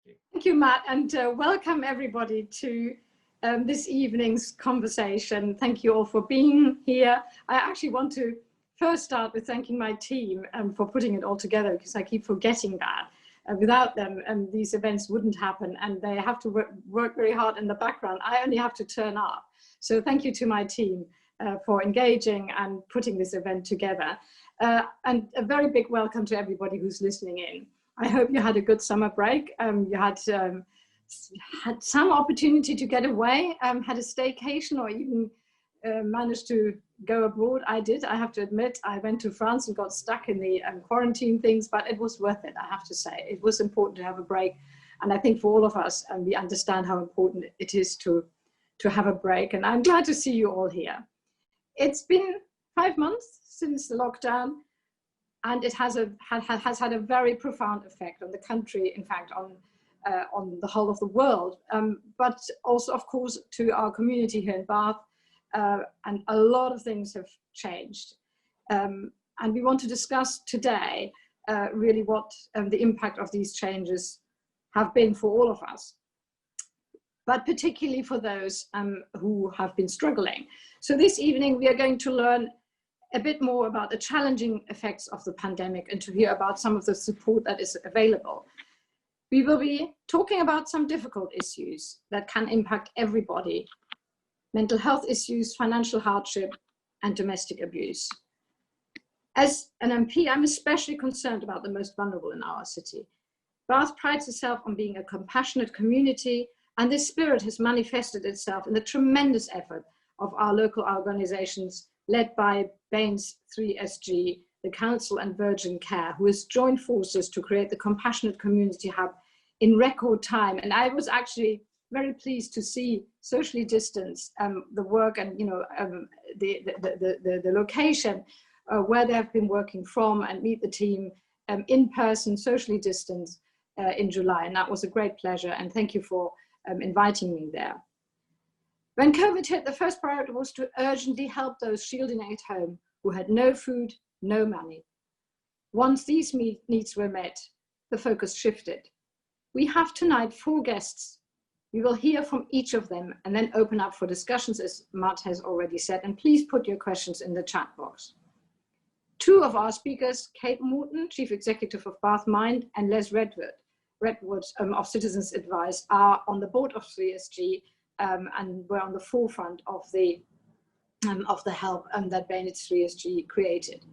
Thank you, Matt, and welcome everybody to this evening's conversation. Thank you all for being here. I actually want to first start with thanking my team for putting it all together, because I keep forgetting that. Without them, these events wouldn't happen, and they have to work very hard in the background. I only have to turn up. So thank you to my team for engaging and putting this event together. And a very big welcome to everybody who's listening in. I hope you had a good summer break. You had some opportunity to get away, had a staycation, or even managed to go abroad. I did, I have to admit. I went to France and got stuck in the quarantine things, but it was worth it, I have to say. It was important to have a break. And I think for all of us, we understand how important it is to have a break. And I'm glad to see you all here. It's been 5 months since the lockdown, and it has had a very profound effect on the country, in fact, on the whole of the world, but also, of course, to our community here in Bath. And a lot of things have changed. And we want to discuss today really what the impact of these changes have been for all of us, but particularly for those who have been struggling. So this evening, we are going to learn a bit more about the challenging effects of the pandemic and to hear about some of the support that is available. We will be talking about some difficult issues that can impact everybody: mental health issues, financial hardship, and domestic abuse. As an MP, I'm especially concerned about the most vulnerable in our city. Bath prides itself on being a compassionate community, and this spirit has manifested itself in the tremendous effort of our local organizations led by B&NES 3SG, the Council and Virgin Care, who has joined forces to create the Compassionate Community Hub in record time. And I was actually very pleased to see socially distanced the work and the location where they have been working from, and meet the team in person, socially distanced in July. And that was a great pleasure. And thank you for inviting me there. When COVID hit, the first priority was to urgently help those shielding at home who had no food, no money. Once these needs were met, the focus shifted. We have tonight 4 guests. We will hear from each of them and then open up for discussions, as Matt has already said, and please put your questions in the chat box. 2 of our speakers, Kate Morton, Chief Executive of Bath Mind, and Les Redwood of Citizens Advice, are on the board of 3SG, and we're on the forefront of the help that B&NES 3SG created.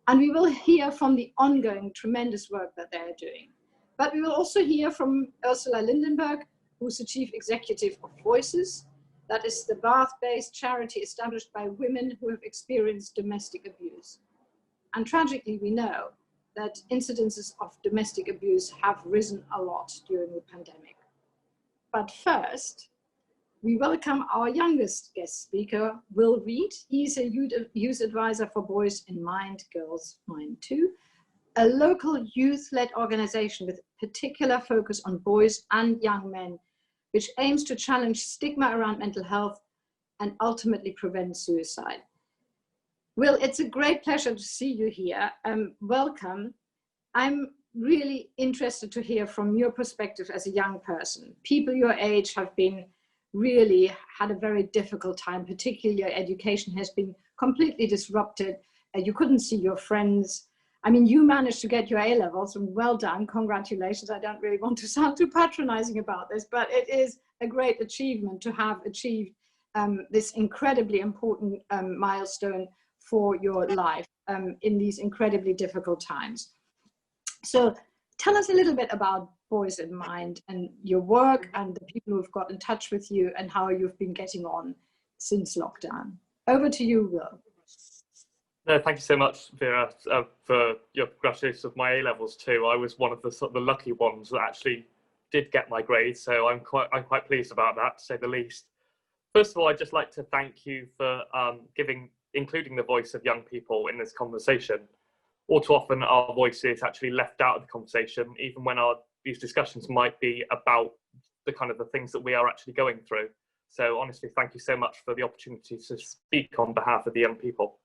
And we will hear from the ongoing tremendous work that they're doing. But we will also hear from Ursula Lindenberg, who's the Chief Executive of Voices. That is the Bath-based charity established by women who have experienced domestic abuse. And tragically, we know that incidences of domestic abuse have risen a lot during the pandemic. But first, we welcome our youngest guest speaker, Will Reed. He's a youth advisor for Boys in Mind, Girls Mind Too, a local youth-led organization with particular focus on boys and young men, which aims to challenge stigma around mental health and ultimately prevent suicide. Will, it's a great pleasure to see you here. Welcome. I'm really interested to hear from your perspective as a young person. People your age have been really had a very difficult time, particularly your education has been completely disrupted. You couldn't see your friends. I mean, you managed to get your A-levels, and well done, congratulations. I don't really want to sound too patronizing about this, but it is a great achievement to have achieved this incredibly important milestone for your life in these incredibly difficult times. So tell us a little bit about Boys in Mind and your work and the people who've got in touch with you and how you've been getting on since lockdown. Over to you, Will. No, thank you so much, Vera, for your congratulations of my A-levels too. I was one of the lucky ones that actually did get my grades, so I'm quite pleased about that, to say the least. First of all, I'd just like to thank you for including the voice of young people in this conversation. All too often, our voice is actually left out of the conversation, even when these discussions might be about the kind of the things that we are actually going through. So honestly, thank you so much for the opportunity to speak on behalf of the young people.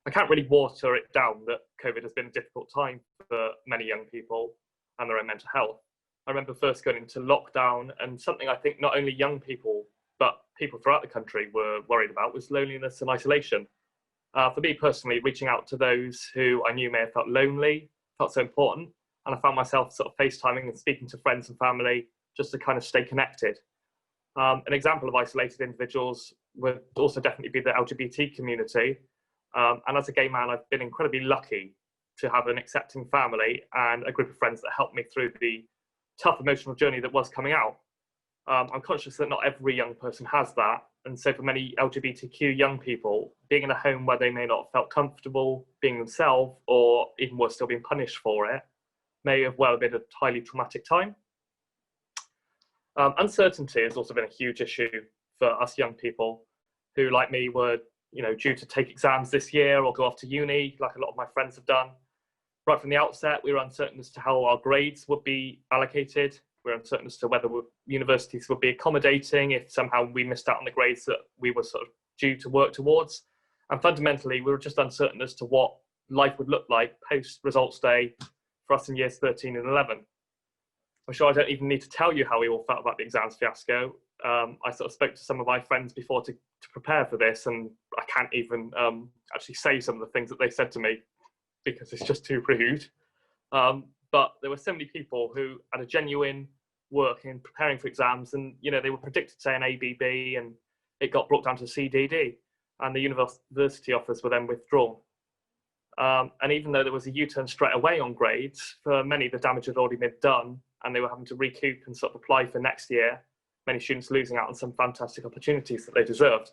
I can't really water it down that COVID has been a difficult time for many young people and their own mental health. I remember first going into lockdown, and something I think not only young people, but people throughout the country were worried about was loneliness and isolation. For me personally, reaching out to those who I knew may have felt lonely felt so important, and I found myself sort of FaceTiming and speaking to friends and family just to kind of stay connected. An example of isolated individuals would also definitely be the LGBT community. And as a gay man, I've been incredibly lucky to have an accepting family and a group of friends that helped me through the tough emotional journey that was coming out. I'm conscious that not every young person has that. And so for many LGBTQ young people, being in a home where they may not have felt comfortable being themselves, or even worse, still being punished for it, may have well been a highly traumatic time. Uncertainty has also been a huge issue for us young people who, like me, were due to take exams this year or go off to uni, like a lot of my friends have done. Right from the outset, we were uncertain as to how our grades would be allocated. We were uncertain as to whether universities would be accommodating if somehow we missed out on the grades that we were sort of due to work towards. And fundamentally, we were just uncertain as to what life would look like post results day for us in years 13 and 11. I'm sure I don't even need to tell you how we all felt about the exams fiasco. I sort of spoke to some of my friends before to prepare for this, and I can't even actually say some of the things that they said to me because it's just too rude. But there were so many people who had a genuine work in preparing for exams, and they were predicted to say an ABB, and it got brought down to CDD, and the university offers were then withdrawn. And even though there was a U-turn straight away on grades, for many the damage had already been done, and they were having to recoup and sort of apply for next year, many students losing out on some fantastic opportunities that they deserved.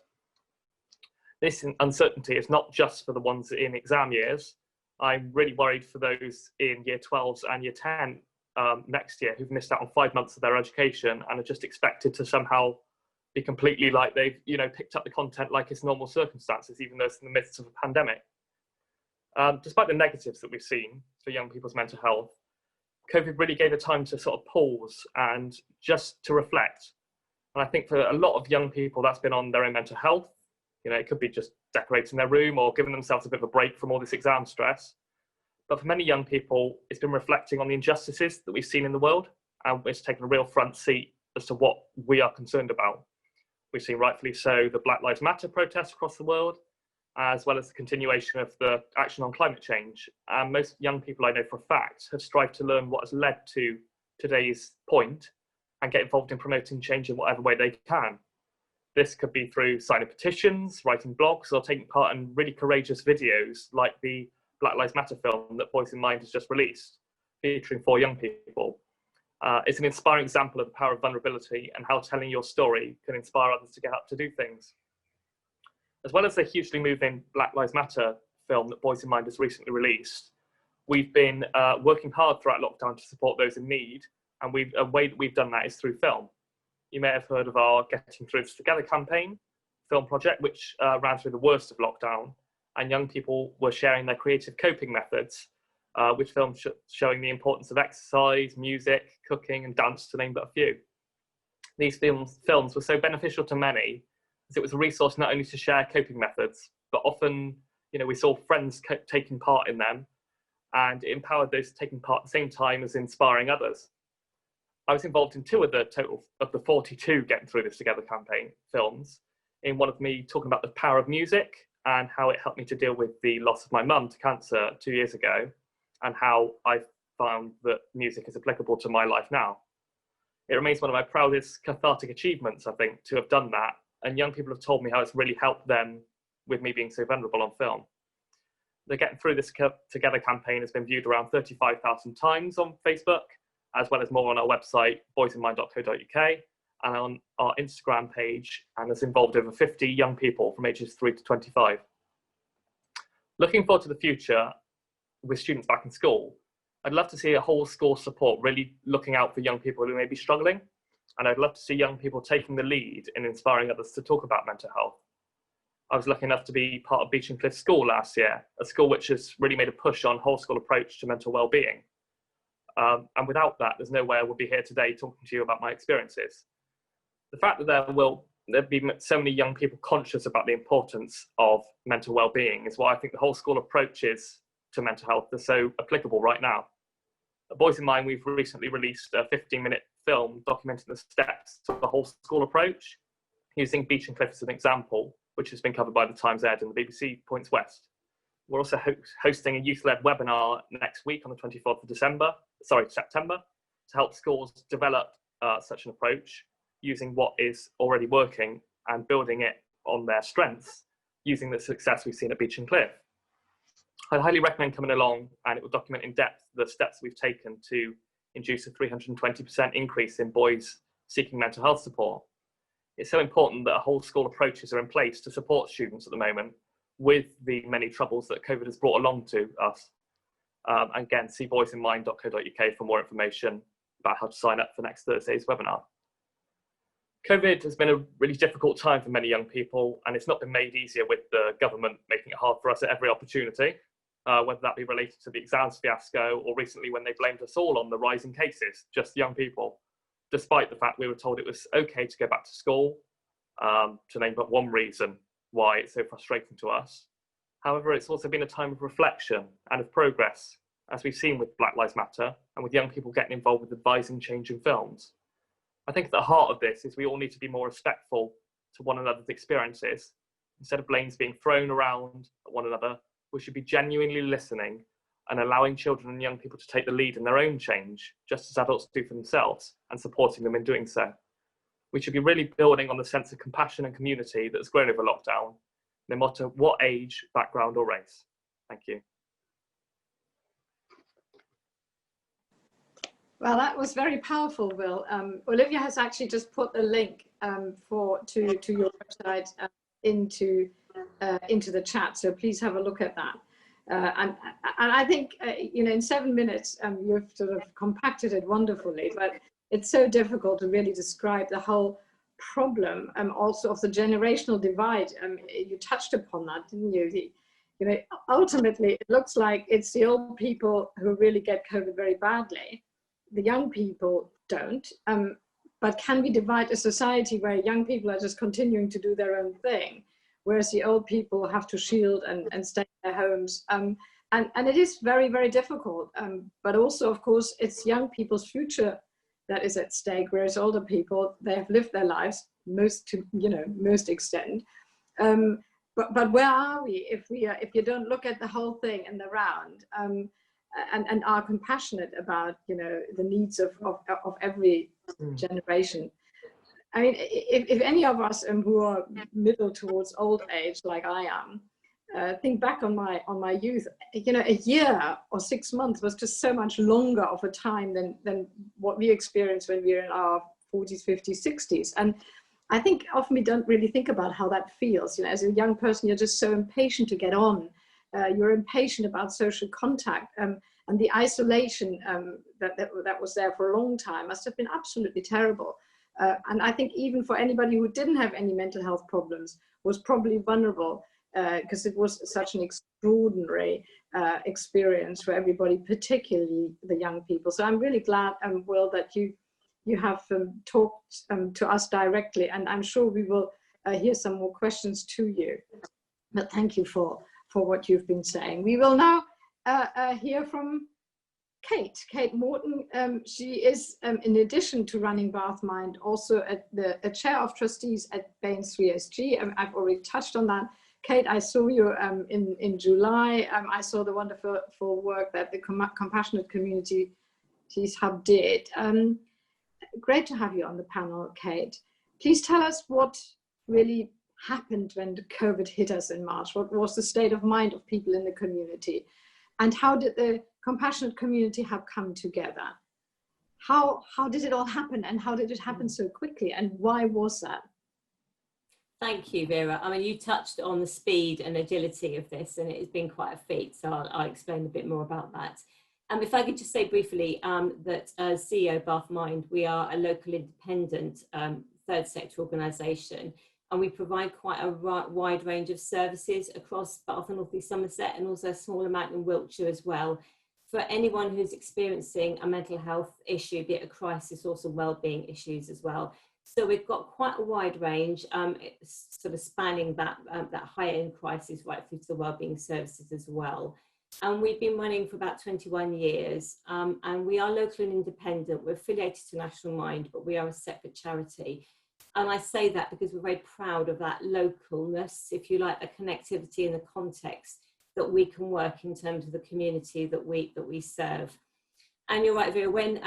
This uncertainty is not just for the ones in exam years. I'm really worried for those in year 12s and year 10 next year who've missed out on 5 months of their education and are just expected to somehow be completely like they've picked up the content like it's normal circumstances, even though it's in the midst of a pandemic. Despite the negatives that we've seen for young people's mental health, COVID really gave a time to sort of pause and just to reflect. And I think for a lot of young people, that's been on their own mental health. It could be just decorating their room or giving themselves a bit of a break from all this exam stress. But for many young people, it's been reflecting on the injustices that we've seen in the world, and it's taken a real front seat as to what we are concerned about. We've seen, rightfully so, the Black Lives Matter protests across the world, as well as the continuation of the action on climate change. And most young people I know for a fact have strived to learn what has led to today's point and get involved in promoting change in whatever way they can. This could be through signing petitions, writing blogs, or taking part in really courageous videos like the Black Lives Matter film that Boys in Mind has just released, featuring 4 young people. It's an inspiring example of the power of vulnerability and how telling your story can inspire others to get up to do things. As well as the hugely moving Black Lives Matter film that Boys in Mind has recently released, we've been working hard throughout lockdown to support those in need, and a way that we've done that is through film. You may have heard of our Getting Through This Together campaign, film project, which ran through the worst of lockdown, and young people were sharing their creative coping methods, with films showing the importance of exercise, music, cooking, and dance, to name but a few. These films were so beneficial to many, as it was a resource not only to share coping methods, but often, we saw friends taking part in them, and it empowered those taking part at the same time as inspiring others. I was involved in 2 of the total of the 42 Getting Through This Together campaign films. In one of me talking about the power of music and how it helped me to deal with the loss of my mum to cancer 2 years ago, and how I found that music is applicable to my life now. It remains one of my proudest cathartic achievements, I think, to have done that. And young people have told me how it's really helped them with me being so vulnerable on film. The Getting Through This Together campaign has been viewed around 35,000 times on Facebook, as well as more on our website, boysinmind.co.uk, and on our Instagram page, and has involved over 50 young people from ages 3 to 25. Looking forward to the future with students back in school, I'd love to see a whole school support really looking out for young people who may be struggling. And I'd love to see young people taking the lead in inspiring others to talk about mental health. I was lucky enough to be part of Beach and Cliff School last year, a school which has really made a push on whole school approach to mental well-being. And without that, there's no way I would be here today talking to you about my experiences. The fact that there'd be so many young people conscious about the importance of mental well-being is why I think the whole school approaches to mental health are so applicable right now. At Boys in Mind, we've recently released a 15-minute film documenting the steps to the whole school approach, using Beach and Cliff as an example, which has been covered by the Times Ed and the BBC Points West. We're also hosting a youth-led webinar next week on the 24th of September, to help schools develop such an approach, using what is already working and building it on their strengths, using the success we've seen at Beach and Cliff. I'd highly recommend coming along, and it will document in depth the steps we've taken to induce a 320% increase in boys seeking mental health support. It's so important that whole school approaches are in place to support students at the moment with the many troubles that COVID has brought along to us. Again, see boysinmind.co.uk for more information about how to sign up for next Thursday's webinar. COVID has been a really difficult time for many young people, and it's not been made easier with the government making it hard for us at every opportunity, whether that be related to the exams fiasco or recently when they blamed us all on the rising cases, just young people, despite the fact we were told it was okay to go back to school, to name but one reason why it's so frustrating to us. However, it's also been a time of reflection and of progress, as we've seen with Black Lives Matter and with young people getting involved with advising change in films. I think at the heart of this is we all need to be more respectful to one another's experiences. Instead of blames being thrown around at one another, we should be genuinely listening and allowing children and young people to take the lead in their own change, just as adults do for themselves, and supporting them in doing so. We should be really building on the sense of compassion and community that has grown over lockdown, no matter what age, background or race. Thank you. Well, that was very powerful, Will. Olivia has actually just put a link to your website into the chat, so please have a look at that. And I think in 7 minutes you've sort of compacted it wonderfully, but it's so difficult to really describe the whole problem, also of the generational divide. You touched upon that, didn't you? Ultimately, it looks like it's the old people who really get COVID very badly. The young people don't. But can we divide a society where young people are just continuing to do their own thing, whereas the old people have to shield and stay in their homes? And it is very, very difficult. But also, of course, it's young people's future that is at stake, whereas older people, they have lived their lives to most extent. But where are we if you don't look at the whole thing in the round and are compassionate about the needs of every generation? I mean, if any of us who are middle towards old age, like I am, think back on my youth, a year or 6 months was just so much longer of a time than what we experienced when we were in our 40s, 50s, 60s. And I think often we don't really think about how that feels. As a young person, you're just so impatient to get on. You're impatient about social contact, and the isolation that was there for a long time must have been absolutely terrible. And I think even for anybody who didn't have any mental health problems was probably vulnerable, because it was such an extraordinary experience for everybody, particularly the young people. So I'm really glad, Will, that you have talked to us directly, and I'm sure we will hear some more questions to you. But thank you for what you've been saying. We will now hear from Kate Morton. She is, in addition to running Bathmind, also a chair of trustees at B&NES 3SG. I've already touched on that. Kate, I saw you in July. I saw the wonderful work that the Compassionate Communities Hub did. Great to have you on the panel, Kate. Please tell us what really happened when the COVID hit us in March. What was the state of mind of people in the community? And how did the Compassionate Community Hub come together? How did it all happen, and how did it happen so quickly, and why was that? Thank you, Vera. I mean, you touched on the speed and agility of this, and it has been quite a feat, so I'll explain a bit more about that. If I could just say briefly that as CEO of Bathmind, we are a local independent third sector organisation, and we provide quite a wide range of services across Bath and North East Somerset, and also a small amount in Wiltshire as well, for anyone who's experiencing a mental health issue, be it a crisis or some wellbeing issues as well. So we've got quite a wide range, sort of spanning that high-end crisis right through to the wellbeing services as well. And we've been running for about 21 years, and we are local and independent. We're affiliated to National Mind, but we are a separate charity. And I say that because we're very proud of that localness, if you like, the connectivity and the context that we can work in terms of the community that we serve. And you're right, Vera, when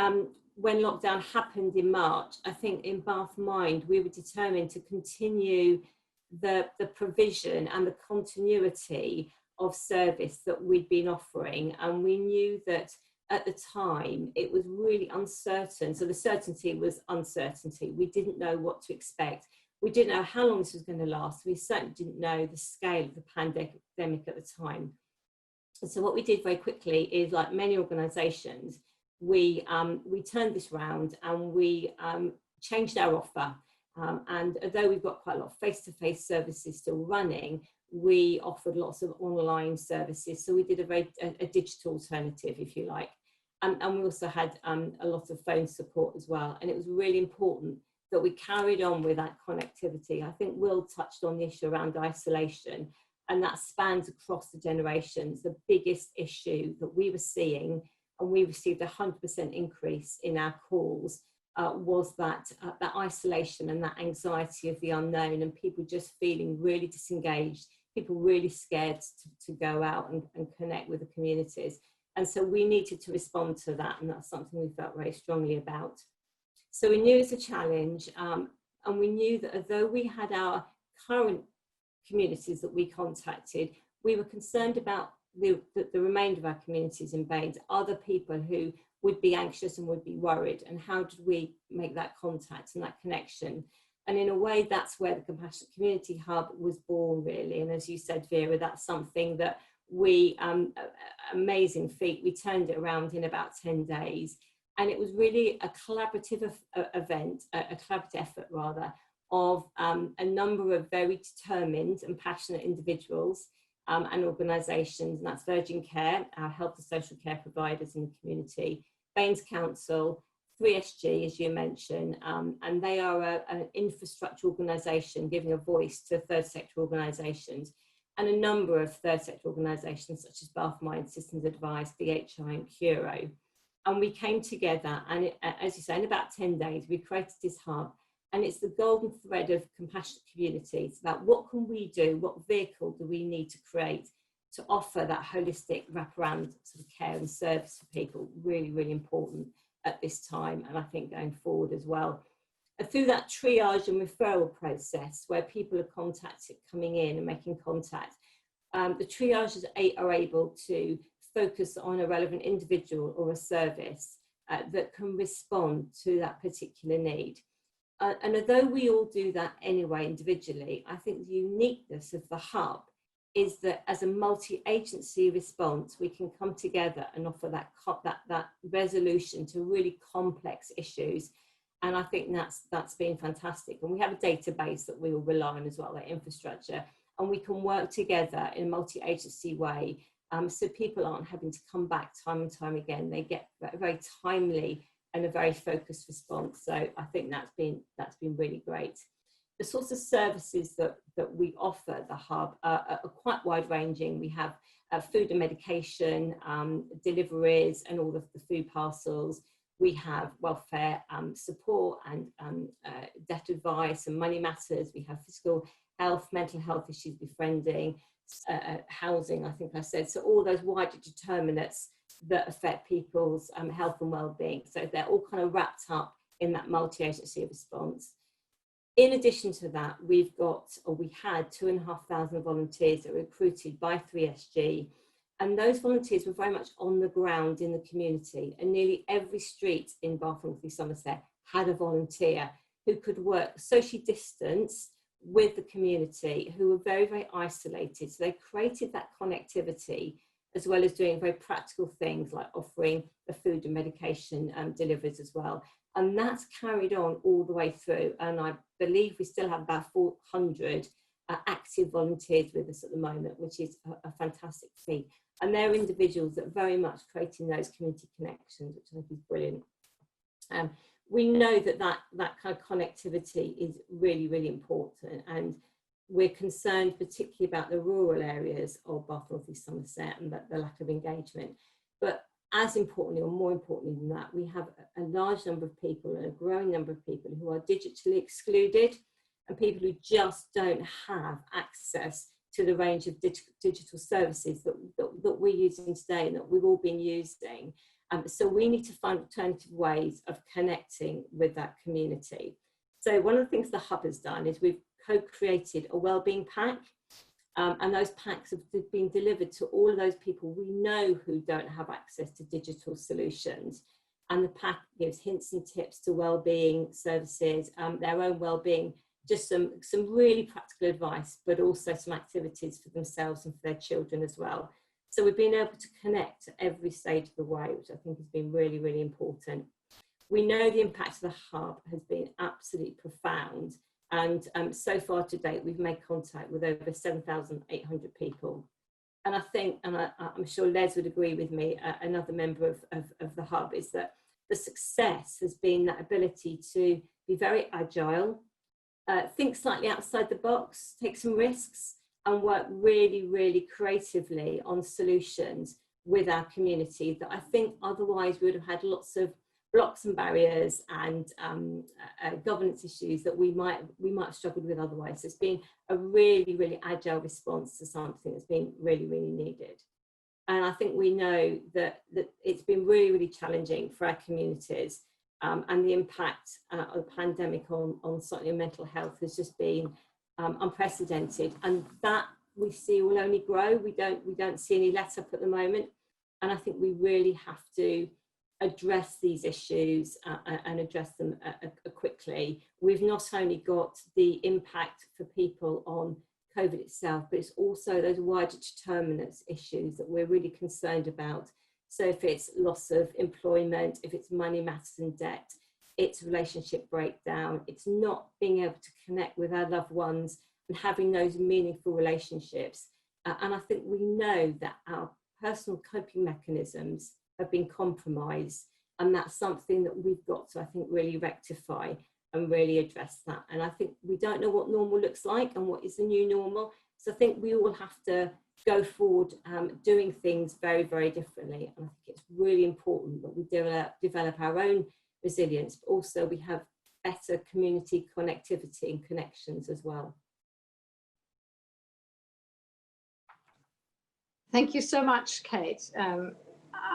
lockdown happened in March, I think in Bath Mind, we were determined to continue the provision and the continuity of service that we'd been offering. And we knew that at the time it was really uncertain. So the certainty was uncertainty. We didn't know what to expect. We didn't know how long this was going to last. We certainly didn't know the scale of the pandemic at the time. And so what we did very quickly is, like many organisations, we turned this round and we changed our offer. And although we've got quite a lot of face-to-face services still running, we offered lots of online services. So we did a digital alternative, if you like. And we also had a lot of phone support as well. And it was really important that we carried on with that connectivity. I think Will touched on the issue around isolation, and that spans across the generations. The biggest issue that we were seeing, and we received a 100% increase in our calls, was that isolation and that anxiety of the unknown, and people just feeling really disengaged, people really scared to go out and connect with the communities. And so we needed to respond to that, and that's something we felt very strongly about. So we knew it was a challenge, and we knew that although we had our current communities that we contacted, we were concerned about the remainder of our communities in BANES, other people who would be anxious and would be worried, and how did we make that contact and that connection? And in a way, that's where the Compassionate Community Hub was born, really. And as you said, Vera, that's something that we, amazing feat, we turned it around in about 10 days. And it was really a collaborative event, a collaborative effort rather, of a number of very determined and passionate individuals and organisations, and that's Virgin Care, our health and social care providers in the community, BANES Council, 3SG, as you mentioned, and they are an infrastructure organisation giving a voice to third sector organisations, and a number of third sector organisations such as Bath Mind, Systems Advice, DHI and Curo. And we came together, and as you say, in about 10 days, we created this hub. And it's the golden thread of compassionate community. It's about what can we do, what vehicle do we need to create to offer that holistic wraparound sort of care and service for people. Really, really important at this time, and I think going forward as well. And through that triage and referral process where people are coming in and making contact, the triages are able to focus on a relevant individual or a service that can respond to that particular need. And although we all do that anyway individually, I think the uniqueness of the hub is that as a multi-agency response, we can come together and offer that resolution to really complex issues. And I think that's been fantastic. And we have a database that we will rely on as well, that infrastructure, and we can work together in a multi-agency way, so people aren't having to come back time and time again. They get a very timely and a very focused response. So I think that's been really great. The sorts of services that we offer at the hub are quite wide ranging. We have food and medication, deliveries and all of the food parcels. We have welfare support and debt advice and money matters. We have physical health, mental health issues, befriending, housing, I think I said. So all those wider determinants that affect people's health and well-being. So they're all kind of wrapped up in that multi-agency response. In addition to that, we had 2,500 volunteers that were recruited by 3SG, and those volunteers were very much on the ground in the community, and nearly every street in Bath and Somerset had a volunteer who could work socially distanced with the community, who were very, very isolated. So they created that connectivity, as well as doing very practical things like offering the food and medication deliveries as well. And that's carried on all the way through. And I believe we still have about 400 active volunteers with us at the moment, which is a fantastic feat. And they're individuals that are very much creating those community connections, which I think is brilliant. We know that kind of connectivity is really, really important. And we're concerned particularly about the rural areas of Bath, North East Somerset, and the lack of engagement. But as importantly, or more importantly than that, we have a large number of people, and a growing number of people who are digitally excluded, and people who just don't have access to the range of digital services that we're using today and that we've all been using. So we need to find alternative ways of connecting with that community. So one of the things the Hub has done is we've co-created a wellbeing pack, and those packs have been delivered to all of those people we know who don't have access to digital solutions. And the pack gives hints and tips to wellbeing services, their own wellbeing, just some really practical advice, but also some activities for themselves and for their children as well. So we've been able to connect at every stage of the way, which I think has been really, really important. We know the impact of the Hub has been absolutely profound. And so far to date, we've made contact with over 7,800 people. And I think, and I'm sure Les would agree with me, another member of the Hub, is that the success has been that ability to be very agile, think slightly outside the box, take some risks, and work really, really creatively on solutions with our community that I think otherwise we would have had lots of blocks and barriers and governance issues that we might have struggled with otherwise. So it's been a really, really agile response to something that's been really, really needed. And I think we know that it's been really, really challenging for our communities, and the impact of the pandemic on certainly mental health has just been unprecedented, and that we see will only grow. We don't see any let up at the moment, and I think we really have to address these issues and address them quickly. We've not only got the impact for people on COVID itself, but it's also those wider determinants issues that we're really concerned about. So if it's loss of employment, if it's money matters and debt, it's relationship breakdown, it's not being able to connect with our loved ones and having those meaningful relationships. And I think we know that our personal coping mechanisms have been compromised, and that's something that we've got to, I think, really rectify and really address that. And I think we don't know what normal looks like and what is the new normal. So I think we all have to go forward doing things very, very differently. And I think it's really important that we develop our own resilience, but also we have better community connectivity and connections as well. Thank you so much, Kate.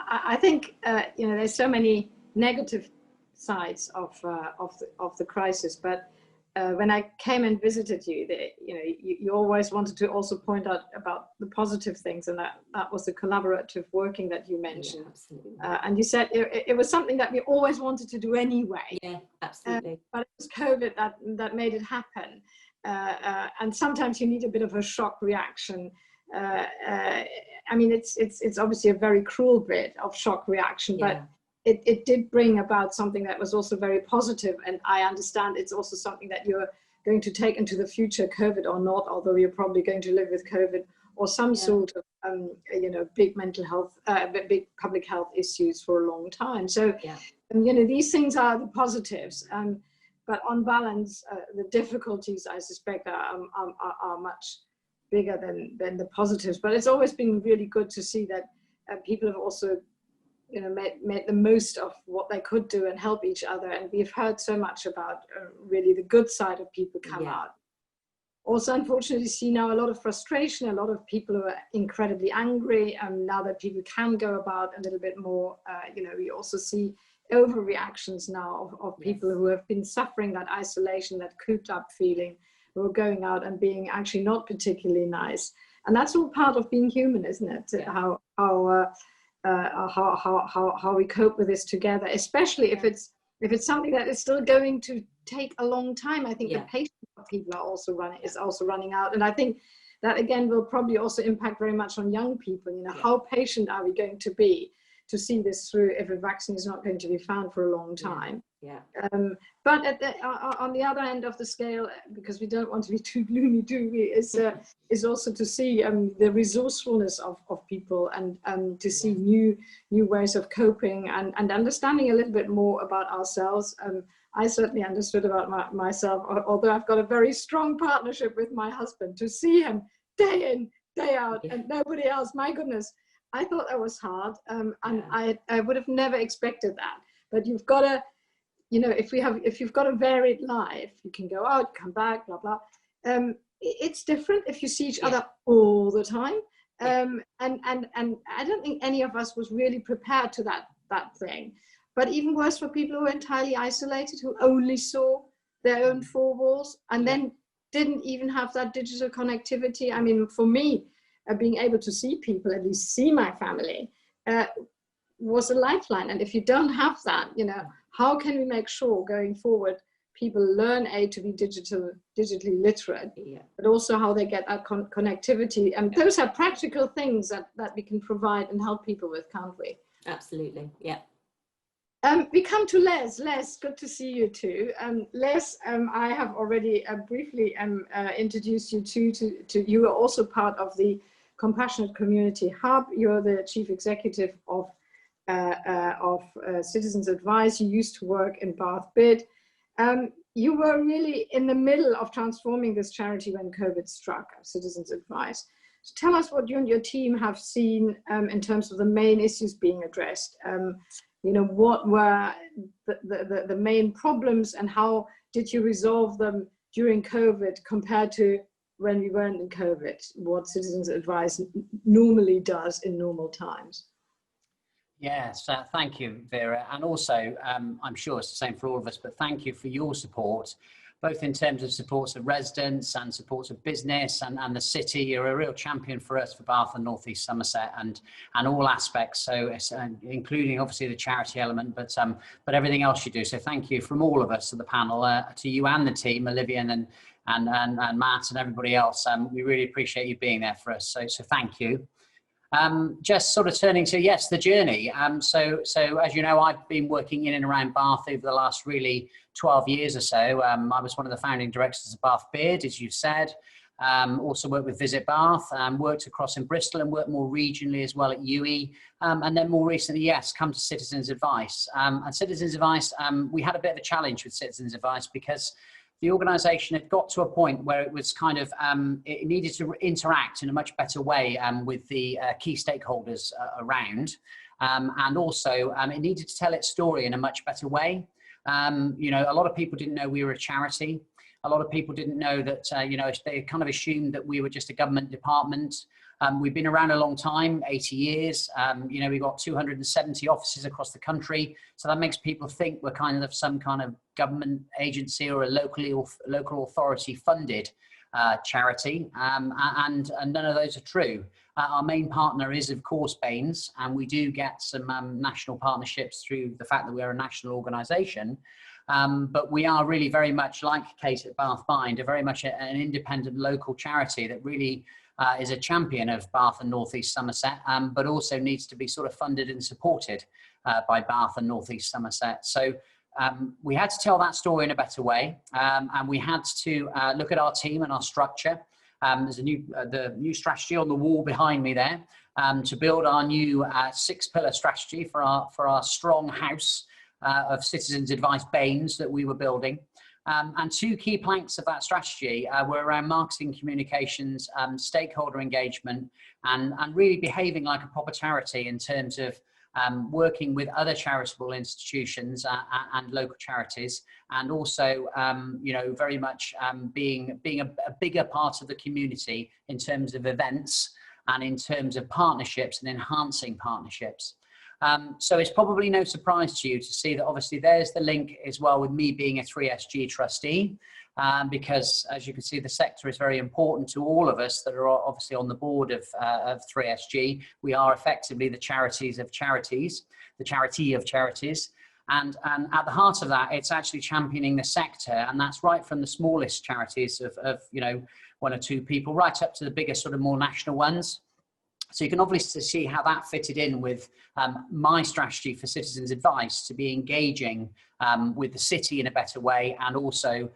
I think there's so many negative sides of the crisis, but when I came and visited you, you always wanted to also point out about the positive things, and that was the collaborative working that you mentioned. Yeah, absolutely. And you said it was something that we always wanted to do anyway. Yeah, absolutely. But it was COVID that made it happen, and sometimes you need a bit of a shock reaction. I mean, it's obviously a very cruel bit of shock reaction, but it did bring about something that was also very positive. And I understand it's also something that you're going to take into the future, COVID or not, although you're probably going to live with COVID or some sort of, big mental health, big public health issues for a long time. So, these things are the positives. But on balance, the difficulties, I suspect, are much bigger than the positives. But it's always been really good to see that people have also made the most of what they could do and help each other. And we've heard so much about really the good side of people come out. Also, unfortunately, see now a lot of frustration, a lot of people who are incredibly angry. Now that people can go about a little bit more, we also see overreactions now of people who have been suffering that isolation, that cooped up feeling, who are going out and being actually not particularly nice. And that's all part of being human, isn't it? Yeah. How we cope with this together, especially if it's something that is still going to take a long time. I think the patience of people is also running out, and I think that again will probably also impact very much on young people. How patient are we going to be? to see this through if a vaccine is not going to be found for a long time. Yeah. But on the other end of the scale, because we don't want to be too gloomy, do we, is also to see the resourcefulness of people, and to see new ways of coping, and understanding a little bit more about ourselves. I certainly understood about myself, although I've got a very strong partnership with my husband, to see him day in, day out, and nobody else. My goodness, I thought that was hard, and I would have never expected that. But you've got to, you know, if you've got a varied life, you can go out, come back, blah blah. It's different if you see each other all the time, and I don't think any of us was really prepared to that thing. But even worse for people who are entirely isolated, who only saw their own four walls, and then didn't even have that digital connectivity. I mean, for me, being able to see people, at least see my family, was a lifeline. And if you don't have that, you know, how can we make sure going forward people learn to be digitally literate, but also how they get that connectivity? And those are practical things that we can provide and help people with, can't we? Absolutely, yeah. We come to Les. Les, good to see you too. Les, I have already briefly introduced you to you are also part of the Compassionate Community Hub. You're the Chief Executive of Citizens Advice. You used to work in Bath Bid. You were really in the middle of transforming this charity when COVID struck, Citizens Advice. So tell us what you and your team have seen in terms of the main issues being addressed. You know, what were the main problems, and how did you resolve them during COVID compared to when we weren't in COVID, what Citizens Advice normally does in normal times? Yes, thank you, Vera. And also, I'm sure it's the same for all of us, but thank you for your support, both in terms of supports of residents and supports of business and the city. You're a real champion for us, for Bath and North East Somerset, and all aspects. So it's, including obviously the charity element, but everything else you do. So thank you from all of us at the panel, to you and the team, Olivia and Matt and everybody else. We really appreciate you being there for us. So thank you. Just sort of turning to, yes, the journey. So as you know, I've been working in and around Bath over the last really 12 years or so. I was one of the founding directors of Bath Bid, as you said. Also worked with Visit Bath, worked across in Bristol, and worked more regionally as well at UE. And then more recently, yes, come to Citizens Advice. And Citizens Advice, we had a bit of a challenge with Citizens Advice because the organisation had got to a point where it was kind of, it needed to interact in a much better way with the key stakeholders around. And also it needed to tell its story in a much better way. You know, a lot of people didn't know we were a charity. A lot of people didn't know that, you know, they kind of assumed that we were just a government department. We've been around a long time, 80 years. You know, we've got 270 offices across the country. So that makes people think we're kind of some kind of government agency or a local authority funded charity. And none of those are true. Our main partner is, of course, B&NES, and we do get some national partnerships through the fact that we're a national organisation. But we are really very much like Kate at Bath Bind, very much an independent local charity that really is a champion of Bath and North East Somerset, but also needs to be sort of funded and supported by Bath and North East Somerset. So we had to tell that story in a better way, and we had to look at our team and our structure. There's the new strategy on the wall behind me there, to build our new 6-pillar strategy for our strong house of Citizens Advice B&NES that we were building. And 2 key planks of that strategy were around marketing communications, stakeholder engagement, and really behaving like a proper charity in terms of working with other charitable institutions and local charities, and also, you know, very much being a bigger part of the community in terms of events and in terms of partnerships and enhancing partnerships. So it's probably no surprise to you to see that obviously there's the link as well with me being a 3SG trustee, because as you can see, the sector is very important to all of us that are obviously on the board of 3SG. We are effectively the charities of charities, the charity of charities. And at the heart of that, it's actually championing the sector. And that's right from the smallest charities of you know, 1 or 2 people, right up to the biggest sort of more national ones. So you can obviously see how that fitted in with my strategy for citizens advice, to be engaging with the city in a better way, and also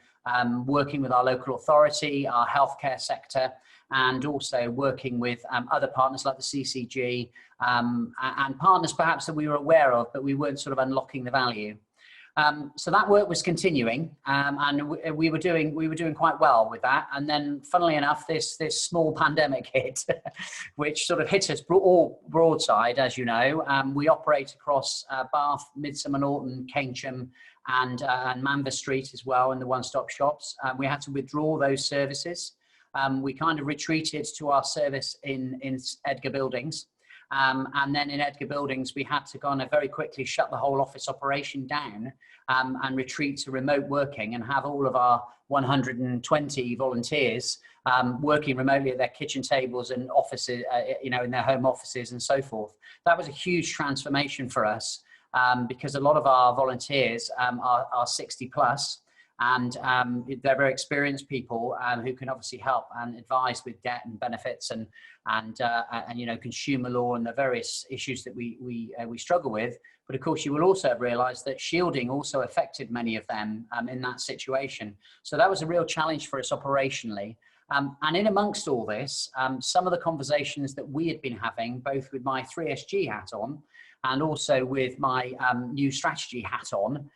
working with our local authority, our healthcare sector, and also working with other partners like the CCG, and partners perhaps that we were aware of, but we weren't sort of unlocking the value. So that work was continuing, and we were doing quite well with that. And then, funnily enough, this small pandemic hit, which sort of hit us all broadside, as you know. We operate across Bath, Midsummer, Morton, Keynsham, and Manvers Street as well in the one-stop shops. We had to withdraw those services. We kind of retreated to our service in Edgar Buildings. And then in Edgar Buildings, we had to kind of very quickly shut the whole office operation down and retreat to remote working, and have all of our 120 volunteers working remotely at their kitchen tables and offices, you know, in their home offices and so forth. That was a huge transformation for us, because a lot of our volunteers are 60 plus. And they're very experienced people who can obviously help and advise with debt and benefits and you know, consumer law and the various issues that we struggle with. But of course, you will also have realised that shielding also affected many of them in that situation. So that was a real challenge for us operationally. And in amongst all this, some of the conversations that we had been having, both with my 3SG hat on and also with my new strategy hat on,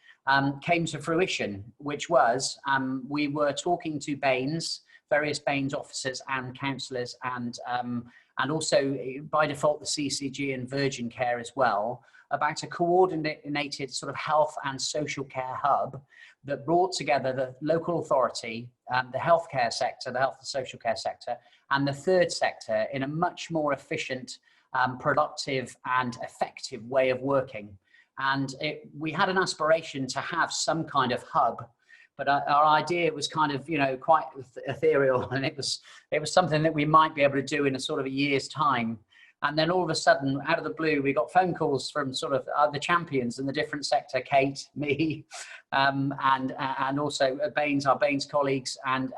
came to fruition, which was we were talking to B&NES, various B&NES officers and councillors, and also by default the CCG and Virgin Care as well, about a coordinated sort of health and social care hub that brought together the local authority, the healthcare sector, the health and social care sector, and the third sector in a much more efficient, productive and effective way of working. And we had an aspiration to have some kind of hub, but our idea was kind of, you know, quite ethereal, and it was something that we might be able to do in a sort of a year's time. And then all of a sudden, out of the blue, we got phone calls from sort of the champions in the different sector, Kate, me, and also B&NES, our B&NES colleagues, and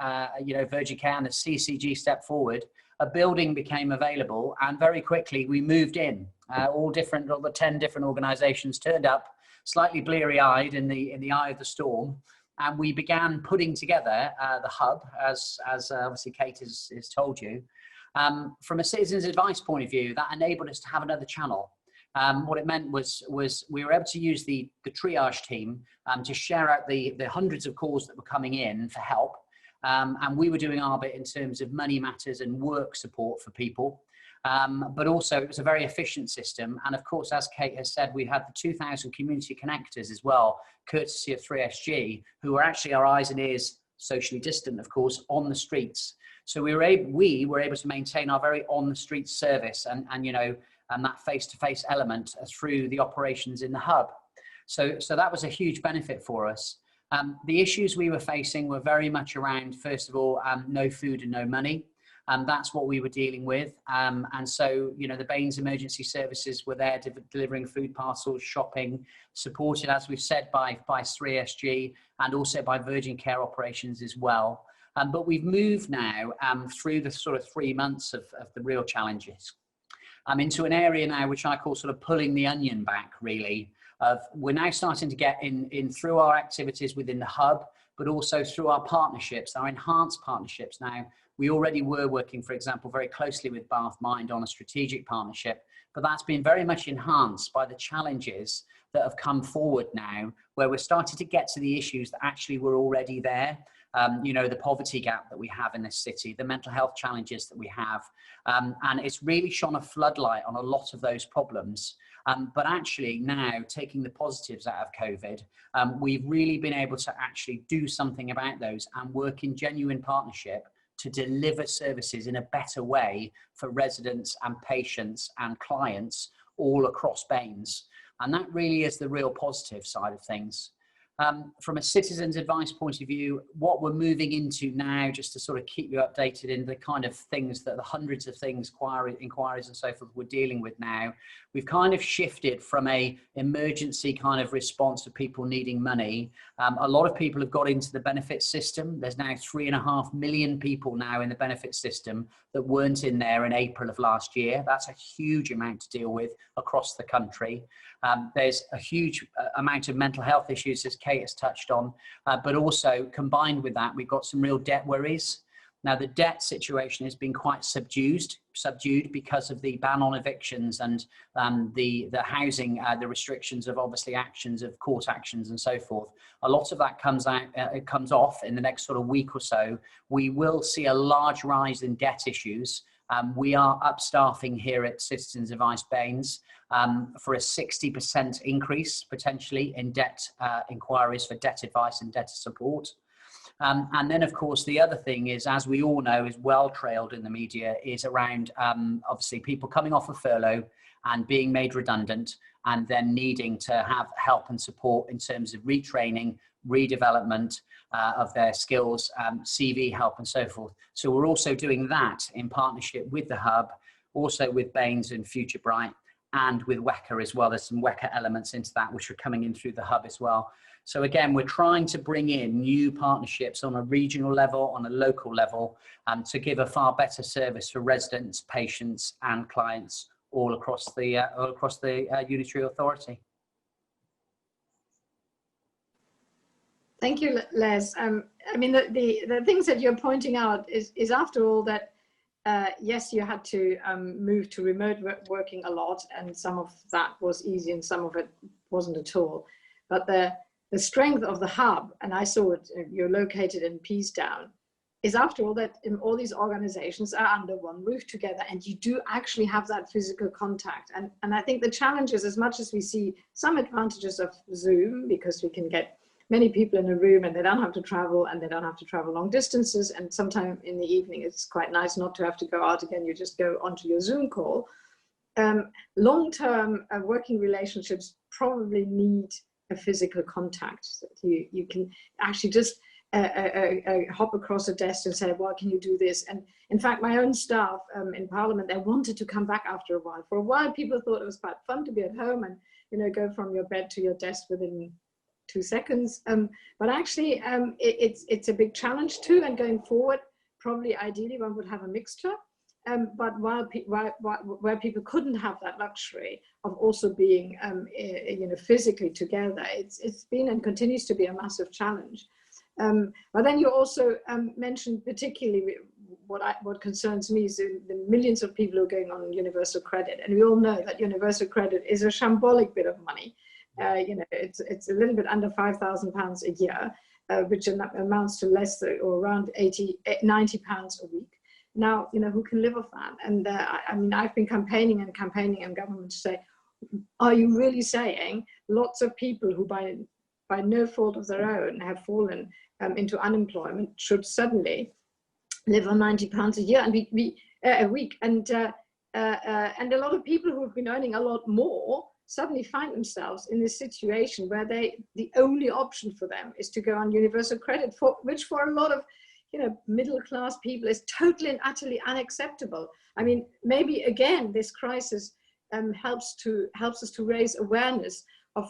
you know, Virgin Care and the CCG stepped forward. A building became available, and very quickly we moved in. All the 10 different organisations turned up, slightly bleary-eyed in the eye of the storm, and we began putting together the hub, as obviously Kate has told you. From a citizens advice point of view, that enabled us to have another channel. What it meant was we were able to use the triage team to share out the hundreds of calls that were coming in for help. And we were doing our bit in terms of money matters and work support for people. But also it was a very efficient system. And of course, as Kate has said, we had the 2,000 community connectors as well, courtesy of 3SG, who were actually our eyes and ears, socially distant, of course, on the streets. So we were able to maintain our very on the street service and you know, and that face-to-face element through the operations in the hub. So that was a huge benefit for us. The issues we were facing were very much around, first of all, no food and no money. That's what we were dealing with. And so, you know, the B&NES emergency services were there delivering food parcels, shopping, supported, as we've said, by 3SG and also by Virgin Care operations as well. But we've moved now through the sort of 3 months of the real challenges into an area now which I call sort of pulling the onion back, really. We're now starting to get in through our activities within the hub, but also through our partnerships, our enhanced partnerships. Now, we already were working, for example, very closely with Bath Mind on a strategic partnership, but that's been very much enhanced by the challenges that have come forward now, where we're starting to get to the issues that actually were already there. You know, the poverty gap that we have in this city, the mental health challenges that we have. And it's really shone a floodlight on a lot of those problems. But actually now, taking the positives out of COVID, we've really been able to actually do something about those and work in genuine partnership to deliver services in a better way for residents and patients and clients all across B&NES. And that really is the real positive side of things. From a citizens advice point of view, what we're moving into now, just to sort of keep you updated in the kind of things that the hundreds of things, inquiries and so forth we're dealing with now, we've kind of shifted from a emergency kind of response to people needing money. A lot of people have got into the benefit system. There's now 3.5 million people now in the benefit system that weren't in there in April of last year. That's a huge amount to deal with across the country. There's a huge amount of mental health issues, as Kate has touched on, but also combined with that, we've got some real debt worries. Now, the debt situation has been quite subdued because of the ban on evictions and the housing, the restrictions of obviously actions of court actions and so forth. A lot of that comes out, it comes off in the next sort of week or so. We will see a large rise in debt issues. We are upstaffing here at Citizens Advice B&NES for a 60% increase potentially in debt inquiries for debt advice and debtor support. And then, of course, the other thing is, as we all know, is well trailed in the media, is around obviously people coming off a furlough and being made redundant and then needing to have help and support in terms of retraining, redevelopment of their skills, CV help and so forth. So we're also doing that in partnership with the Hub, also with B&NES and Future Bright, and with WECA as well. There's some WECA elements into that which are coming in through the Hub as well. So again, we're trying to bring in new partnerships on a regional level, on a local level, to give a far better service for residents, patients and clients all across the unitary authority. Thank you, Les. I mean, the things that you're pointing out is after all that, yes, you had to move to remote working a lot, and some of that was easy and some of it wasn't at all. But the strength of the Hub, and I saw it, you're located in Peasdown, is after all that all these organizations are under one roof together, and you do actually have that physical contact. And I think the challenge is, as much as we see some advantages of Zoom, because we can get many people in a room and they don't have to travel, and they don't have to travel long distances, and sometime in the evening it's quite nice not to have to go out again, you just go onto your Zoom call. Long-term working relationships probably need a physical contact. You can actually just hop across a desk and say, well, can you do this? And in fact, my own staff in Parliament, they wanted to come back after a while. For a while, people thought it was quite fun to be at home and, you know, go from your bed to your desk within 2 seconds. But actually, it's a big challenge too. And going forward, probably ideally one would have a mixture. But where people couldn't have that luxury of also being, you know, physically together, it's been and continues to be a massive challenge. But then you also mentioned particularly what concerns me is the millions of people who are going on universal credit, and we all know that universal credit is a shambolic bit of money. You know, it's a little bit under £5,000 a year, which amounts to less than, or around £90 a week. Now, you know, who can live off that? And I mean, I've been campaigning in government to say, are you really saying lots of people who by no fault of their own have fallen into unemployment should suddenly live on £90 a year and a week? And a lot of people who have been earning a lot more suddenly find themselves in this situation where the only option for them is to go on universal credit, which for a lot of, you know, middle-class people is totally and utterly unacceptable. I mean, maybe again, this crisis helps us to raise awareness of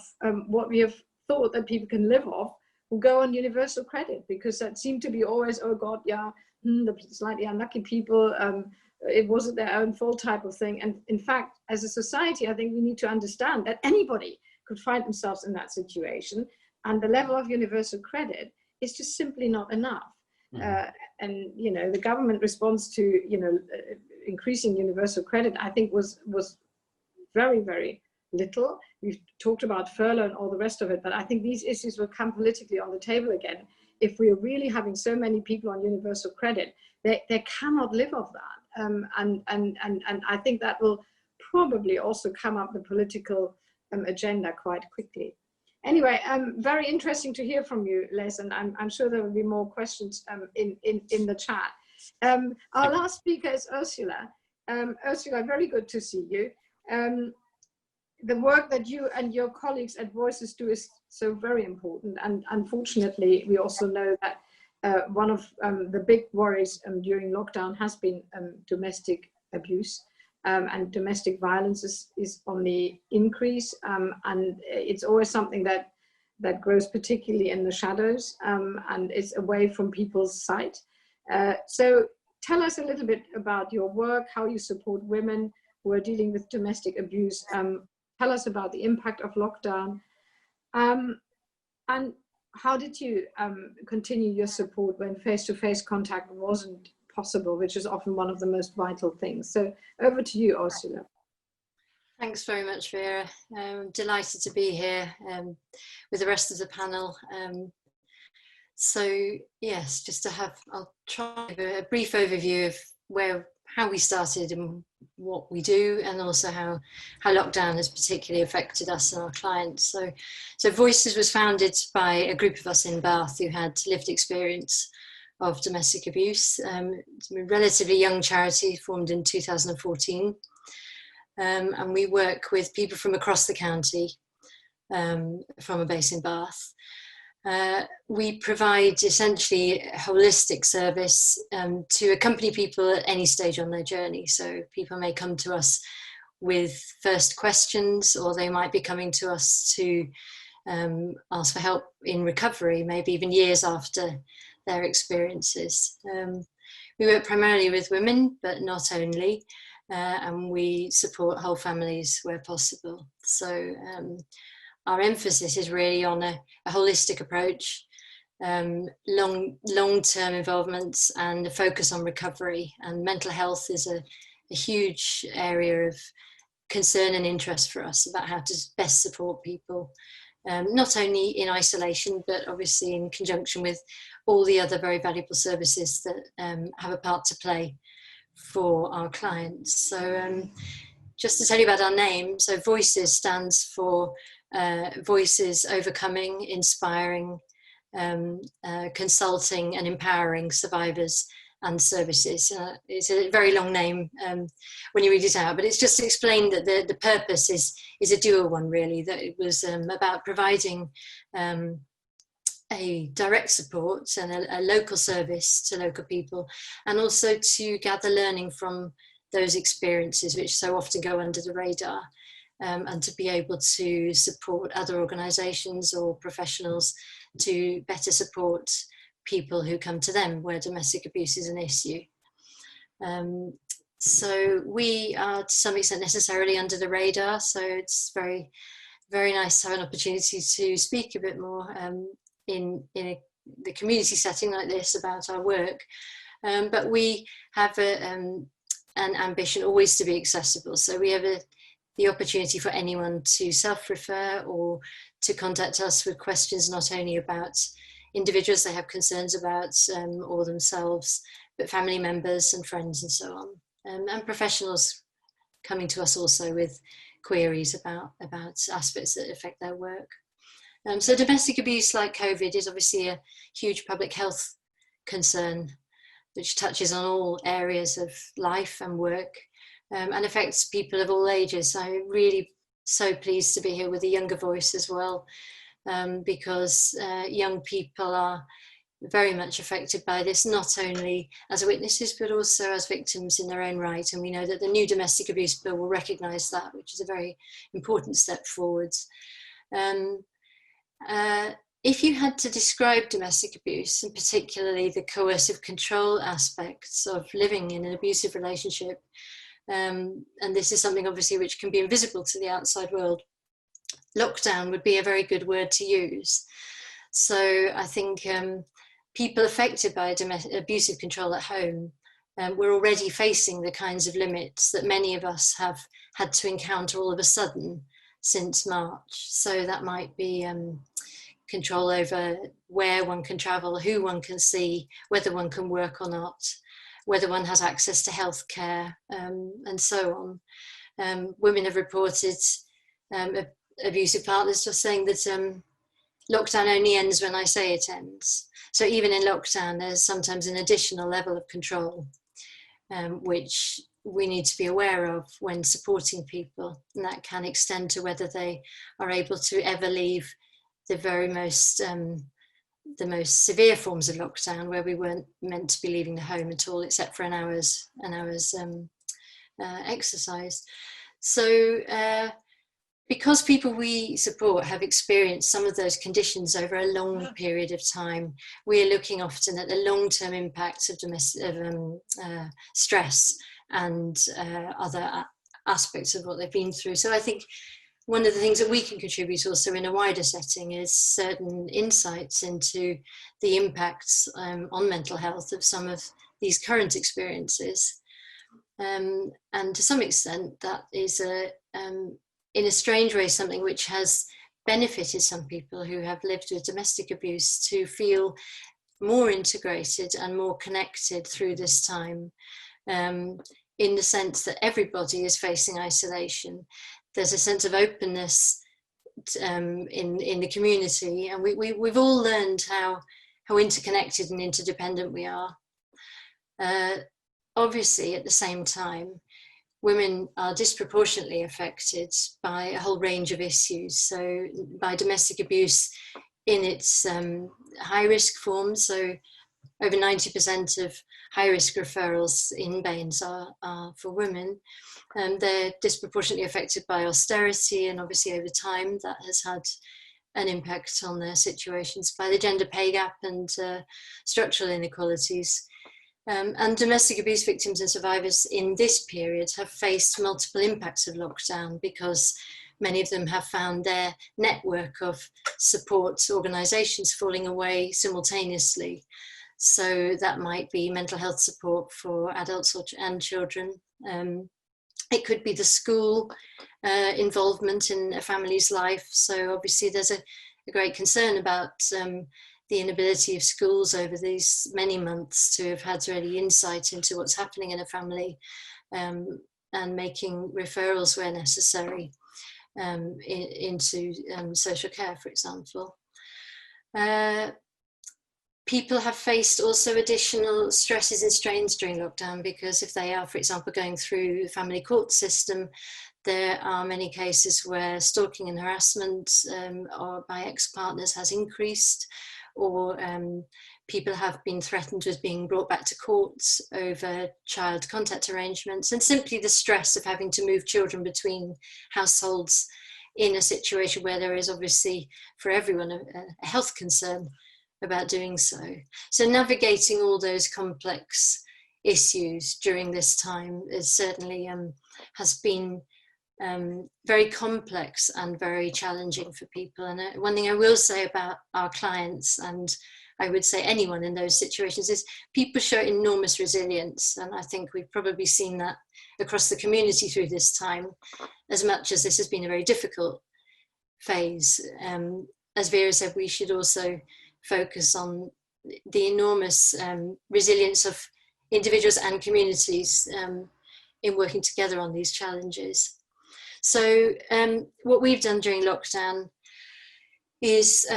what we have thought that people can live off who go on universal credit, because that seemed to be always, oh God, yeah, the slightly unlucky people, it wasn't their own fault type of thing. And in fact, as a society, I think we need to understand that anybody could find themselves in that situation, and the level of universal credit is just simply not enough. And, you know, the government response to, you know, increasing universal credit, I think was very, very little. We've talked about furlough and all the rest of it, but I think these issues will come politically on the table again. If we are really having so many people on universal credit, they cannot live off that. And I think that will probably also come up the political agenda quite quickly. Anyway, very interesting to hear from you, Les, and I'm sure there will be more questions in the chat. Our last speaker is Ursula. Ursula, very good to see you. the work that you and your colleagues at Voices do is so very important. And unfortunately, we also know that one of the big worries during lockdown has been domestic abuse, and domestic violence is on the increase. And it's always something that grows particularly in the shadows, and is away from people's sight. So tell us a little bit about your work, how you support women who are dealing with domestic abuse. Tell us about the impact of lockdown. And how did you continue your support when face-to-face contact wasn't possible, which is often one of the most vital things? So over to you, Ursula. Thanks very much, Vera. I'm delighted to be here with the rest of the panel. So yes, I'll try a brief overview of how we started and what we do, and also how lockdown has particularly affected us and our clients. So Voices was founded by a group of us in Bath who had lived experience of domestic abuse. It's a relatively young charity formed in 2014. And we work with people from across the county, from a base in Bath. We provide essentially a holistic service to accompany people at any stage on their journey. So people may come to us with first questions, or they might be coming to us to ask for help in recovery, maybe even years after their experiences. We work primarily with women, but not only. And we support whole families where possible. So our emphasis is really on a holistic approach, long-term involvement, and a focus on recovery. And mental health is a huge area of concern and interest for us about how to best support people, not only in isolation, but obviously in conjunction with all the other very valuable services that have a part to play for our clients. So just to tell you about our name, so Voices stands for Voices Overcoming, Inspiring, Consulting and Empowering Survivors and Services. It's a very long name when you read it out, but it's just to explain that the purpose is a dual one, really, that it was about providing a direct support and a local service to local people, and also to gather learning from those experiences which so often go under the radar, and to be able to support other organisations or professionals to better support people who come to them where domestic abuse is an issue. So we are to some extent necessarily under the radar, so it's very, very nice to have an opportunity to speak a bit more in the community setting like this about our work, but we have an ambition always to be accessible. So we have the opportunity for anyone to self-refer or to contact us with questions not only about individuals they have concerns about or themselves, but family members and friends and so on, and professionals coming to us also with queries about aspects that affect their work. So domestic abuse, like COVID, is obviously a huge public health concern which touches on all areas of life and work, and affects people of all ages. I'm really so pleased to be here with a younger voice as well, because young people are very much affected by this, not only as witnesses but also as victims in their own right. And we know that the new domestic abuse bill will recognise that, which is a very important step forwards. If you had to describe domestic abuse, and particularly the coercive control aspects of living in an abusive relationship, and this is something obviously which can be invisible to the outside world, lockdown would be a very good word to use. So I think people affected by abusive control at home we're already facing the kinds of limits that many of us have had to encounter all of a sudden since March. So that might be control over where one can travel, who one can see, whether one can work or not, whether one has access to healthcare, and so on. Women have reported abusive partners just saying that lockdown only ends when I say it ends. So even in lockdown, there's sometimes an additional level of control, which we need to be aware of when supporting people, and that can extend to whether they are able to ever leave the most severe forms of lockdown, where we weren't meant to be leaving the home at all, except for an hour's exercise. So because people we support have experienced some of those conditions over a long period of time, we're looking often at the long-term impacts of stress and other aspects of what they've been through. So I think one of the things that we can contribute also in a wider setting is certain insights into the impacts on mental health of some of these current experiences. And to some extent, that is in a strange way, something which has benefited some people who have lived with domestic abuse to feel more integrated and more connected through this time, in the sense that everybody is facing isolation. There's a sense of openness in the community, and we've all learned how interconnected and interdependent we are. Obviously, at the same time, women are disproportionately affected by a whole range of issues. So by domestic abuse in its high-risk forms, so over 90% of high-risk referrals in B&NES are for women. They're disproportionately affected by austerity, and obviously over time that has had an impact on their situations, by the gender pay gap and structural inequalities. And domestic abuse victims and survivors in this period have faced multiple impacts of lockdown, because many of them have found their network of support organisations falling away simultaneously. So that might be mental health support for adults and children. It could be the school involvement in a family's life. So obviously there's a great concern about the inability of schools over these many months to have had any insight into what's happening in a family, and making referrals where necessary into social care, for example. People have faced also additional stresses and strains during lockdown, because if they are, for example, going through the family court system, there are many cases where stalking and harassment or by ex-partners has increased, or people have been threatened with being brought back to court over child contact arrangements, and simply the stress of having to move children between households in a situation where there is obviously for everyone a health concern about doing so. So navigating all those complex issues during this time is certainly has been very complex and very challenging for people. And one thing I will say about our clients, and I would say anyone in those situations, is people show enormous resilience. And I think we've probably seen that across the community through this time, as much as this has been a very difficult phase. As Vera said, we should also focus on the enormous resilience of individuals and communities in working together on these challenges. So what we've done during lockdown is,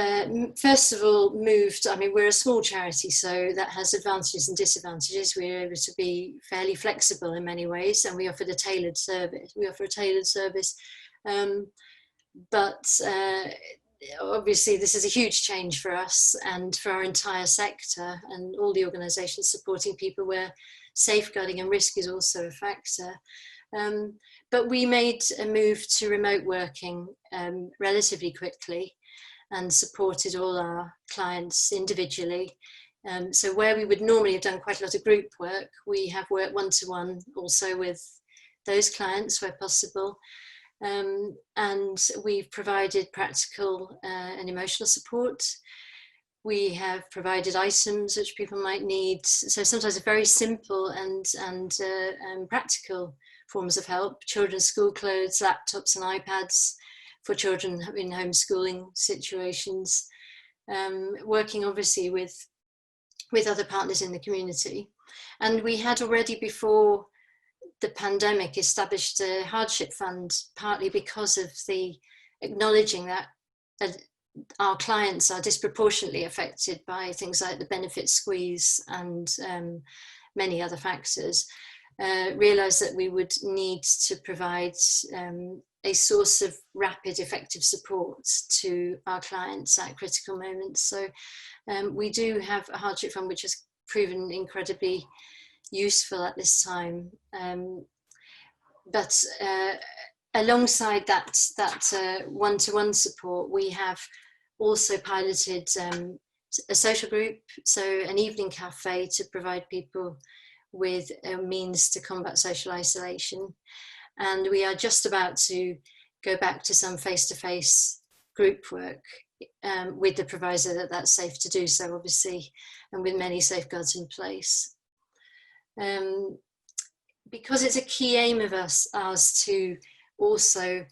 first of all, we're a small charity, so that has advantages and disadvantages. We're able to be fairly flexible in many ways, and we offer a tailored service. But obviously this is a huge change for us and for our entire sector and all the organisations supporting people where safeguarding and risk is also a factor. But we made a move to remote working relatively quickly and supported all our clients individually. So where we would normally have done quite a lot of group work, we have worked one-to-one also with those clients where possible. And we've provided practical and emotional support. We have provided items which people might need. So sometimes very simple and practical forms of help: children's school clothes, laptops and iPads for children in homeschooling situations. Working obviously with other partners in the community. And we had already before the pandemic established a hardship fund, partly because of the acknowledging that our clients are disproportionately affected by things like the benefit squeeze and many other factors. realised that we would need to provide a source of rapid, effective support to our clients at critical moments. So we do have a hardship fund which has proven incredibly useful at this time. But alongside that one-to-one support, we have also piloted a social group, so an evening cafe to provide people with a means to combat social isolation. And we are just about to go back to some face-to-face group work with the proviso that that's safe to do so, obviously, and with many safeguards in place. Because it's a key aim of ours to also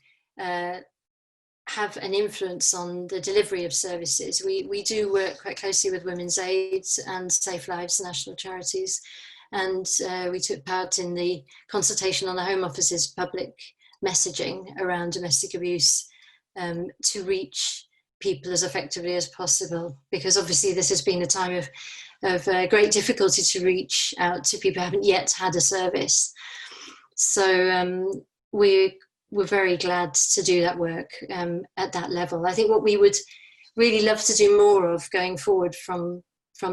have an influence on the delivery of services. We do work quite closely with Women's Aid and Safe Lives national charities, and we took part in the consultation on the Home Office's public messaging around domestic abuse to reach people as effectively as possible, because obviously this has been a time of great difficulty to reach out to people who haven't yet had a service. So we're very glad to do that work at that level. I think what we would really love to do more of going forward from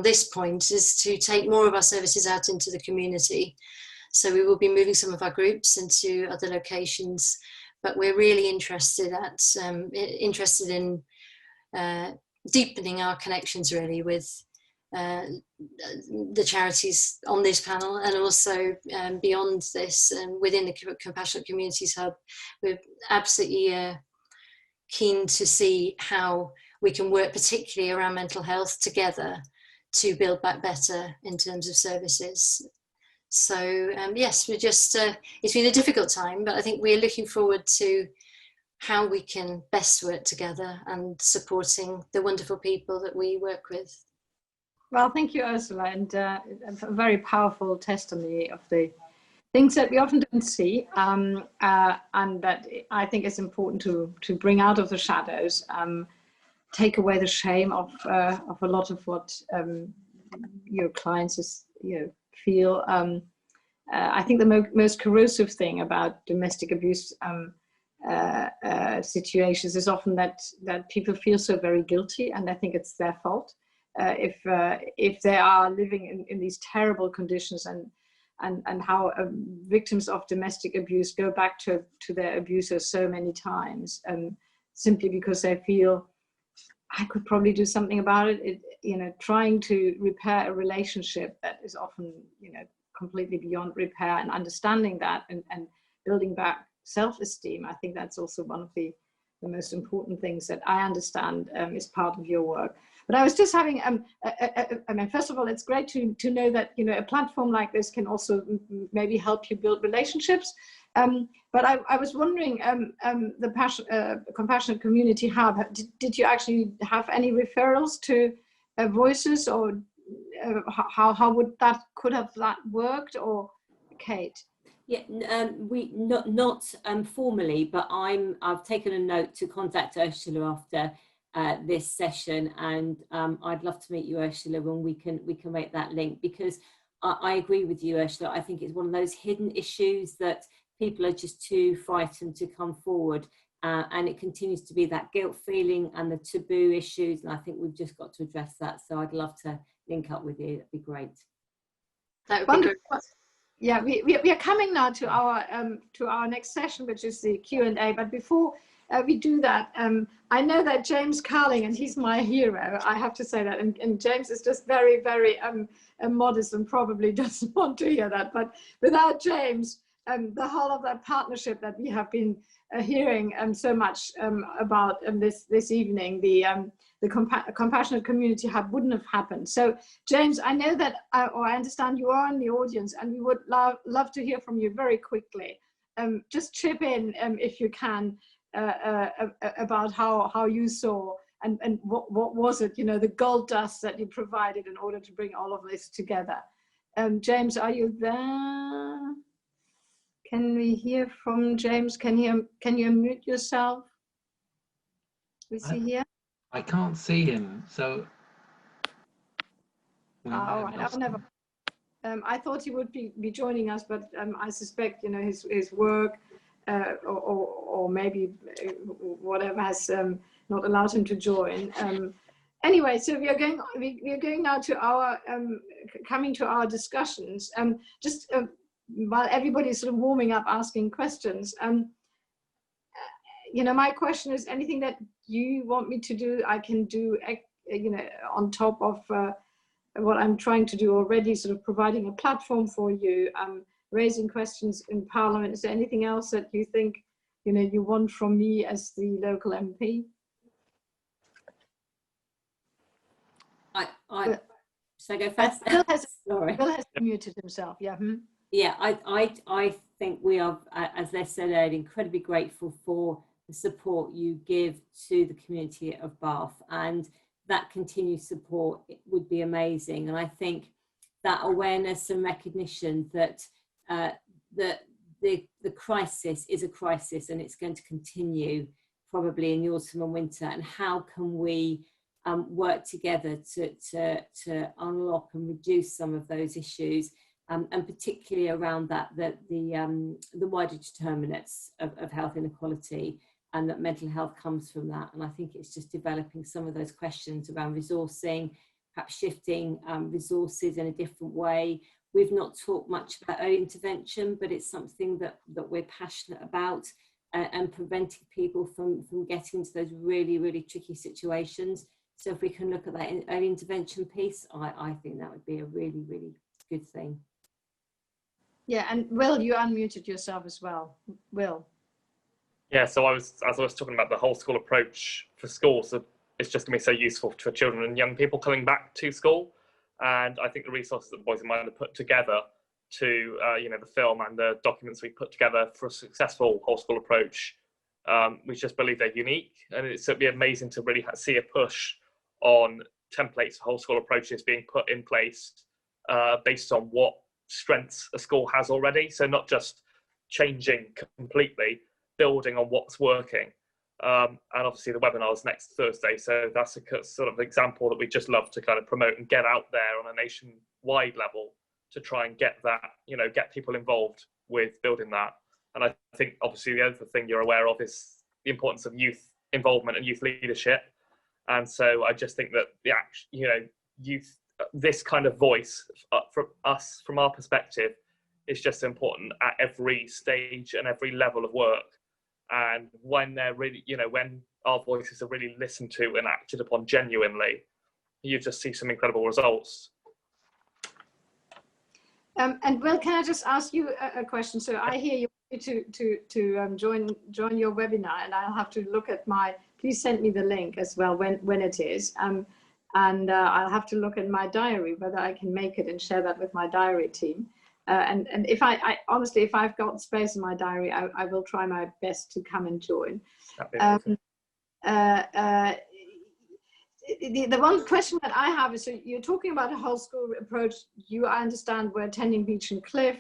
this point is to take more of our services out into the community. So we will be moving some of our groups into other locations, but we're really interested in deepening our connections really with the charities on this panel, and also beyond this, within the Compassionate Communities Hub. We're absolutely keen to see how we can work particularly around mental health together to build back better in terms of services. So yes, we're just, it's been a difficult time, but I think we're looking forward to how we can best work together and supporting the wonderful people that we work with. Well, thank you, Ursula, and a very powerful testimony of the things that we often don't see, and that I think is important to bring out of the shadows, take away the shame of a lot of what your clients feel. I think the most corrosive thing about domestic abuse situations is often that people feel so very guilty, and I think it's their fault. If they are living in these terrible conditions, and how victims of domestic abuse go back to their abusers so many times, simply because they feel, I could probably do something about it. Trying to repair a relationship that is often, completely beyond repair, and understanding that and building back self-esteem. I think that's also one of the most important things that I understand is part of your work. But I was just having, first of all, it's great to know that, a platform like this can also maybe help you build relationships. But I was wondering, the Compassionate Community Hub, did you actually have any referrals to Voices, or how could have that worked, or Kate? Yeah, we not formally, but I've taken a note to contact Ursula after this session, and I'd love to meet you, Ursula, when we can make that link, because I agree with you, Ursula. I think it's one of those hidden issues that people are just too frightened to come forward, and it continues to be that guilt feeling and the taboo issues, and I think we've just got to address that. So I'd love to link up with you. That'd be great. That would be great. Yeah, we are coming now to our next session, which is the Q&A. But before we do that, I know that James Carling, and he's my hero, I have to say that, and James is just very, very modest and probably doesn't want to hear that. But without James, the whole of that partnership that we have been hearing so much about this evening, the Compassionate Community Hub wouldn't have happened. So James, I know that, or I understand you are in the audience, and we would love to hear from you very quickly. Just chip in if you can about how you saw and what was it, the gold dust that you provided in order to bring all of this together. James, are you there? Can we hear from James? Can you unmute yourself? Is he here? I can't see him, so. All right, I'll never. I thought he would be joining us, but I suspect, you know, his work or maybe whatever has not allowed him to join. Anyway, so we are going now to our coming to our discussions. Just while everybody's sort of warming up, asking questions. You know, my question is, anything that you want me to do, I can do. You know, on top of what I'm trying to do already, sort of providing a platform for you, raising questions in Parliament. Is there anything else that you think, you know, you want from me as the local MP? Should I go first? Bill has, Sorry. Bill has muted himself. Yeah. Yeah, I think we are, as Les said earlier, incredibly grateful for the support you give to the community of Bath, and that continued support would be amazing. And I think that awareness and recognition that the crisis is a crisis and it's going to continue probably in the autumn and winter, and how can we work together to unlock and reduce some of those issues, and particularly around the wider determinants of health inequality, and that mental health comes from that. And I think it's just developing some of those questions around resourcing, perhaps shifting resources in a different way. We've not talked much about early intervention, but it's something that we're passionate about, and preventing people from getting into those really, really tricky situations. So if we can look at that early intervention piece, I think that would be a really, really good thing. Yeah, and Will, you unmuted yourself as well. Will. Yeah, so as I was talking about the whole school approach for schools, it's just going to be so useful for children and young people coming back to school. And I think the resources that the Boys in Mind have put together to, you know, the film and the documents we put together for a successful whole school approach, we just believe they're unique. And it'd be amazing to really see a push on templates for whole school approaches being put in place based on what strengths a school has already. So not just changing completely, building on what's working. And obviously the webinar is next Thursday, so that's a sort of example that we just love to kind of promote and get out there on a nationwide level to try and get that, you know, get people involved with building that. And I think obviously the other thing you're aware of is the importance of youth involvement and youth leadership. And so I just think that you know, youth, this kind of voice from us, from our perspective, is just important at every stage and every level of work. And when they're really, you know, when our voices are really listened to and acted upon genuinely, you just see some incredible results. And Will, can I just ask you a question? So I hear you to join your webinar, and I'll have to look at please send me the link as well when it is. And I'll have to look at my diary, whether I can make it and share that with my diary team. And if I honestly, if I've got space in my diary, I will try my best to come and join. The one question that I have is, so you're talking about a whole school approach. I understand we're attending Beech and Cliff,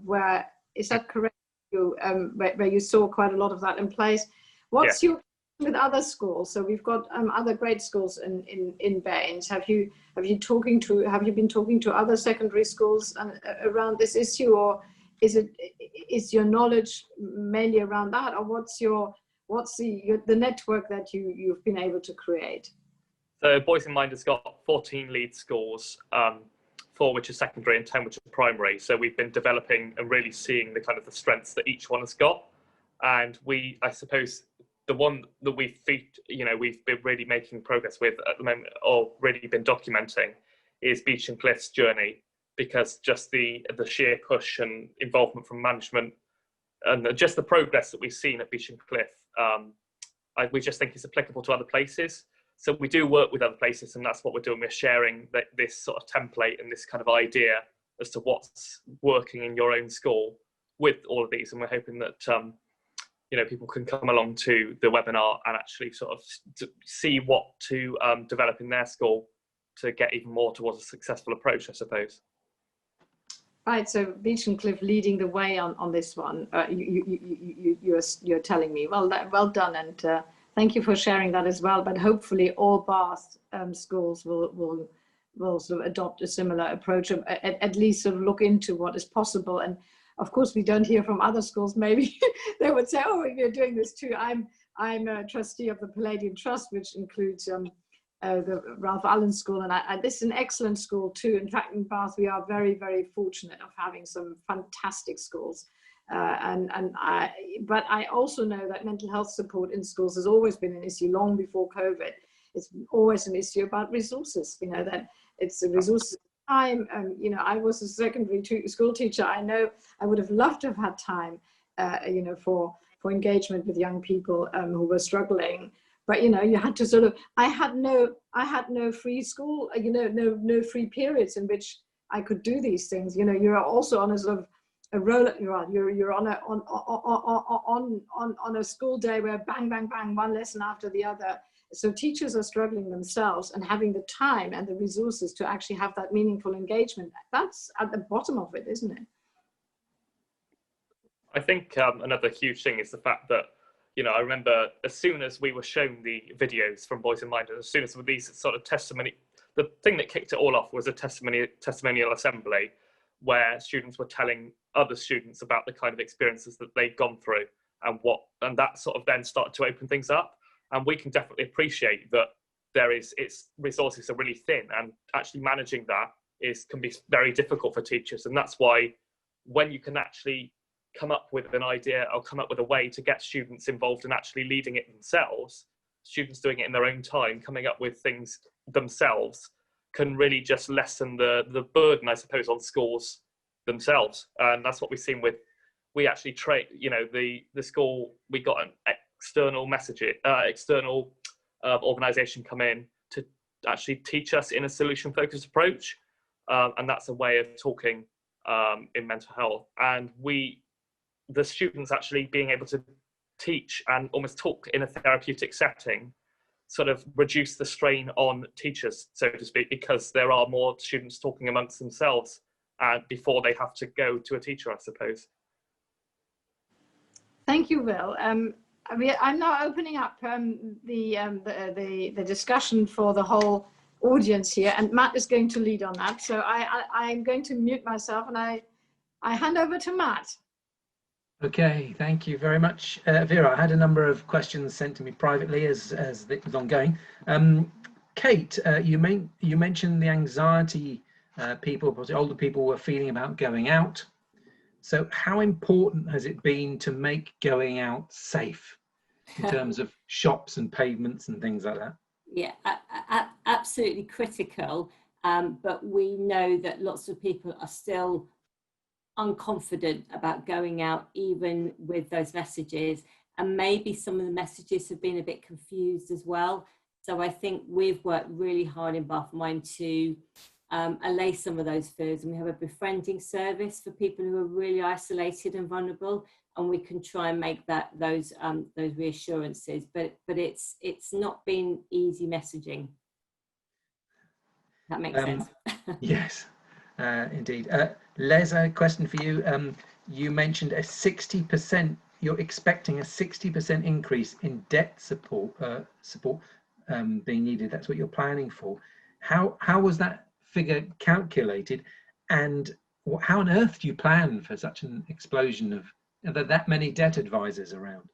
where, is that correct? Where you saw quite a lot of that in place. What's your with other schools? So we've got other great schools in B&NES. Have you been talking to other secondary schools around this issue, or is your knowledge mainly around that, or what's the network that you've been able to create? So Boys in Mind has got 14 lead schools, 4 which are secondary and 10 which are primary. So we've been developing and really seeing the kind of the strengths that each one has got. And I suppose the one that we've been really making progress with at the moment, or really been documenting, is Beech and Cliff's journey, because just the sheer push and involvement from management and just the progress that we've seen at Beech and Cliff, we just think is applicable to other places. So we do work with other places, and that's what we're doing. We're sharing this sort of template and this kind of idea as to what's working in your own school with all of these. And we're hoping that you know, people can come along to the webinar and actually sort of see what to develop in their school to get even more towards a successful approach, I suppose. Right, so Beech and Cliff leading the way on this one. You're telling me. Well done, and thank you for sharing that as well. But hopefully, all Bath schools will will sort of adopt a similar approach, or at least sort of look into what is possible. And of course, we don't hear from other schools. Maybe they would say, "Oh, we're doing this too." I'm a trustee of the Palladian Trust, which includes the Ralph Allen School, and this is an excellent school too. In fact, in Bath, we are very, very fortunate of having some fantastic schools. But I also know that mental health support in schools has always been an issue long before COVID. It's always an issue about resources. You know, that it's the resources. Time. You know, I was a secondary school teacher. I know I would have loved to have had time, you know, for engagement with young people who were struggling. But you know, you had to sort of. I had no free school. You know, no free periods in which I could do these things. You know, you're also on a sort of a roll. You're on a school day where bang bang bang, one lesson after the other. So teachers are struggling themselves, and having the time and the resources to actually have that meaningful engagement. That's at the bottom of it, isn't it? I think another huge thing is the fact that, you know, I remember as soon as we were shown the videos from Boys in Mind, and as soon as these sort of testimony, the thing that kicked it all off was a testimonial assembly where students were telling other students about the kind of experiences that they'd gone through, and that sort of then started to open things up. And we can definitely appreciate that its resources are really thin, and actually managing that can be very difficult for teachers. And that's why when you can actually come up with an idea or come up with a way to get students involved in actually leading it themselves, students doing it in their own time, coming up with things themselves, can really just lessen the burden, I suppose, on schools themselves. And that's what we've seen with, we actually you know, the school, we got an external organization come in to actually teach us in a solution-focused approach, and that's a way of talking in mental health. And the students actually being able to teach and almost talk in a therapeutic setting sort of reduce the strain on teachers, so to speak, because there are more students talking amongst themselves before they have to go to a teacher, I suppose. Thank you, Will. I'm now opening up the discussion for the whole audience here, and Matt is going to lead on that. So I'm going to mute myself, and I hand over to Matt. Okay, thank you very much, Vera. I had a number of questions sent to me privately as it was ongoing. Kate, you mentioned the anxiety older people were feeling about going out. So how important has it been to make going out safe in terms of shops and pavements and things like that? Yeah, absolutely critical. But we know that lots of people are still unconfident about going out, even with those messages. And maybe some of the messages have been a bit confused as well. So I think we've worked really hard in Bath Mind to allay some of those fears, and we have a befriending service for people who are really isolated and vulnerable, and we can try and make those reassurances. But it's not been easy messaging. That makes sense. Yes, indeed. Les, a question for you. You mentioned a 60%. You're expecting a 60% increase in debt support being needed. That's what you're planning for. How was that figure calculated, and how on earth do you plan for such an explosion of that many debt advisors around?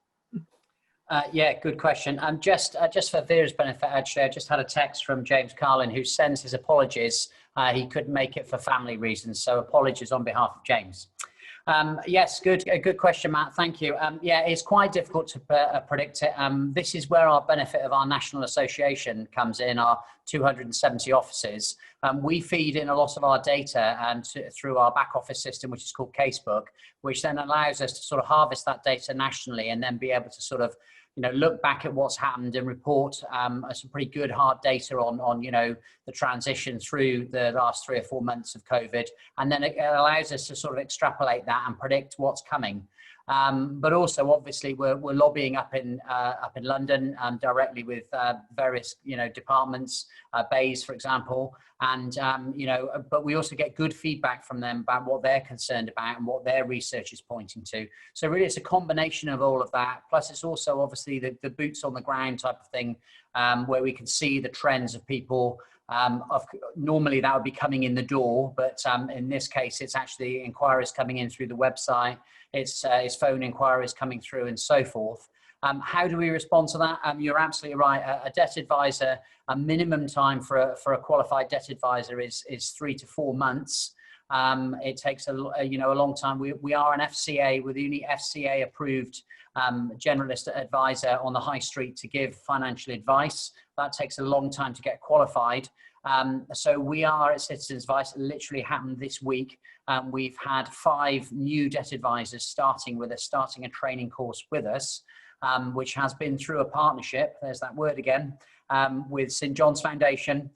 Yeah, good question. Just for Vera's benefit, actually, I just had a text from James Carlin, who sends his apologies. He couldn't make it for family reasons, so apologies on behalf of James. Yes, good question, Matt. Thank you. Yeah, it's quite difficult to predict it. This is where our benefit of our national association comes in, our 270 offices. We feed in a lot of our data through our back office system, which is called Casebook, which then allows us to sort of harvest that data nationally and then be able to sort of, you know, look back at what's happened and report some pretty good hard data on, you know, the transition through the last 3 or 4 months of COVID. And then it allows us to sort of extrapolate that and predict what's coming. But also, obviously, we're lobbying up in London directly with various, you know, departments, Bays, for example, and you know, but we also get good feedback from them about what they're concerned about and what their research is pointing to. So really, it's a combination of all of that. Plus, it's also obviously the boots on the ground type of thing, where we can see the trends of people Normally that would be coming in the door, but in this case, it's actually inquiries coming in through the website. It's phone inquiries coming through and so forth. How do we respond to that? You're absolutely right. A debt advisor, a minimum time for a qualified debt advisor is 3 to 4 months. It takes a long time. We are an FCA, we're the only FCA approved generalist advisor on the high street to give financial advice. That takes a long time to get qualified. So we are at Citizens Advice. It literally happened this week. We've had 5 new debt advisors starting a training course with us, which has been through a partnership, there's that word again, with St John's Foundation,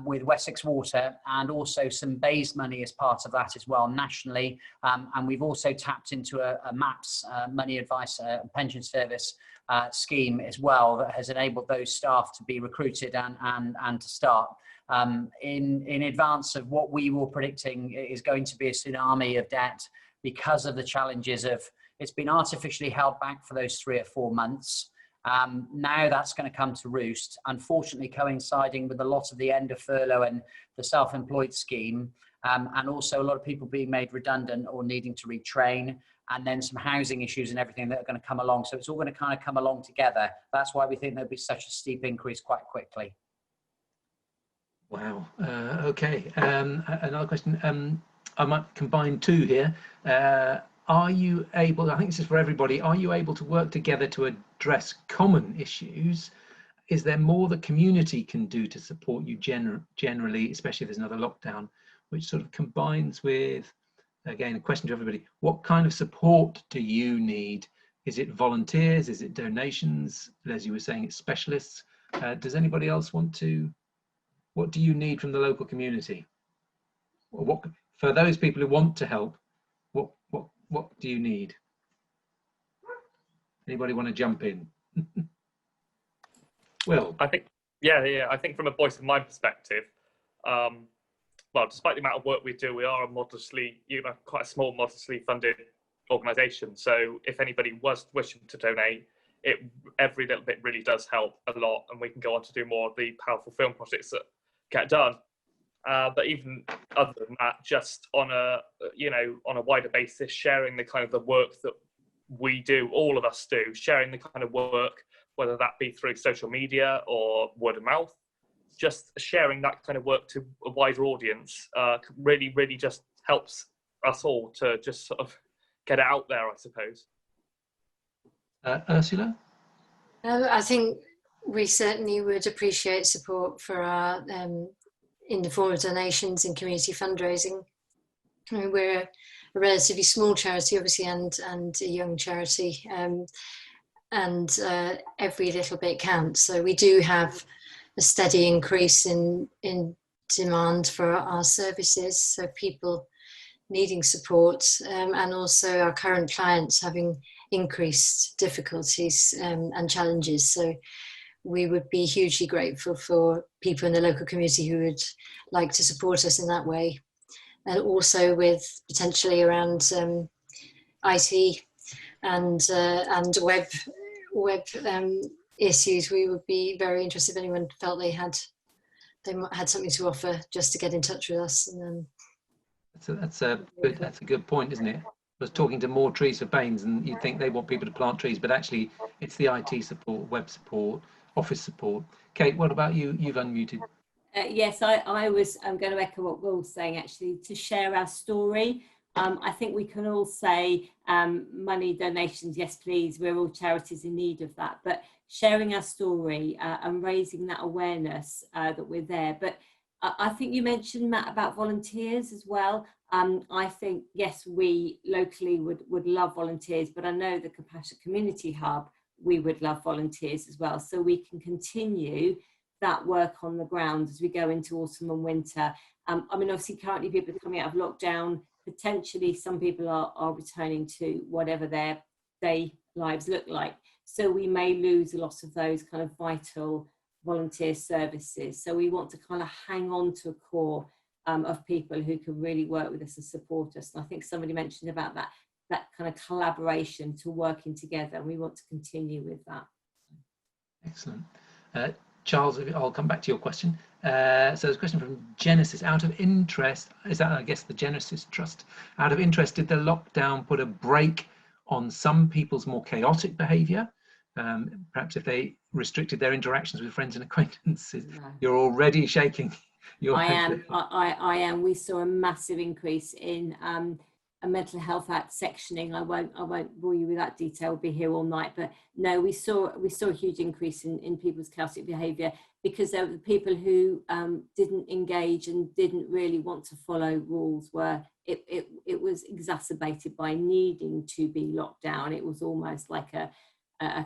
with Wessex Water, and also some Bays money as part of that as well nationally. And we've also tapped into a MAPS, Money Advice Pension Service scheme as well, that has enabled those staff to be recruited and to start. In advance of what we were predicting is going to be a tsunami of debt because of the challenges of it's been artificially held back for those 3 or 4 months. Now that's going to come to roost, unfortunately coinciding with a lot of the end of furlough and the self-employed scheme, and also a lot of people being made redundant or needing to retrain, and then some housing issues and everything that are going to come along. So it's all going to kind of come along together. That's why we think there'll be such a steep increase quite quickly. Wow. Okay. Another question. I might combine 2 here. Are you able, I think this is for everybody, are you able to work together to address common issues? Is there more the community can do to support you generally, especially if there's another lockdown, which sort of combines with, again, a question to everybody, what kind of support do you need? Is it volunteers? Is it donations? As you were saying, it's specialists. Does anybody else want to, what do you need from the local community? Or what, for those people who want to help, what do you need? Anybody want to jump in? Will? I think, I think from a voice of mind perspective, well, despite the amount of work we do, we are a modestly, quite a small, modestly funded organisation. So if anybody was wishing to donate, every little bit really does help a lot, and we can go on to do more of the powerful film projects that get done. But even other than that, just on a wider basis, sharing the kind of the work that we do, all of us do, sharing the kind of work, whether that be through social media or word of mouth, just sharing that kind of work to a wider audience really, really just helps us all to just sort of get it out there, I suppose. Ursula? I think we certainly would appreciate support for our in the form of donations and community fundraising. I mean, we're a relatively small charity, obviously, and a young charity, and every little bit counts. So we do have a steady increase in demand for our services, so people needing support, and also our current clients having increased difficulties and challenges. So we would be hugely grateful for people in the local community who would like to support us in that way. And also with potentially around IT and web issues, we would be very interested if anyone felt they had something to offer, just to get in touch with us. And then that's a good point, isn't it? I was talking to More Trees for Pains, and you'd think they want people to plant trees, but actually it's the IT support, web support, office support. Kate, what about you? You've unmuted. Yes, I was going to echo what Will's saying, actually, to share our story. I think we can all say money, donations, yes please, we're all charities in need of that, but sharing our story and raising that awareness that we're there. But I think you mentioned, Matt, about volunteers as well. I think, yes, we locally would love volunteers, but I know the Compassionate Community Hub, we would love volunteers as well, so we can continue that work on the ground as we go into autumn and winter. I mean, obviously currently people are coming out of lockdown, potentially some people are returning to whatever their day lives look like. So we may lose a lot of those kind of vital volunteer services. So we want to kind of hang on to a core of people who can really work with us and support us. And I think somebody mentioned about that kind of collaboration to working together. And we want to continue with that. Excellent. Charles, I'll come back to your question. So there's a question from Genesis. Out of interest, is that, I guess, the Genesis Trust? Out of interest, did the lockdown put a brake on some people's more chaotic behaviour? Perhaps if they restricted their interactions with friends and acquaintances. No. You're already shaking your head. I am. We saw a massive increase in a Mental Health Act sectioning. I won't bore you with that detail. We'll be here all night. But no, we saw a huge increase in people's chaotic behaviour, because there were the people who didn't engage and didn't really want to follow rules. Where it was exacerbated by needing to be locked down. It was almost like a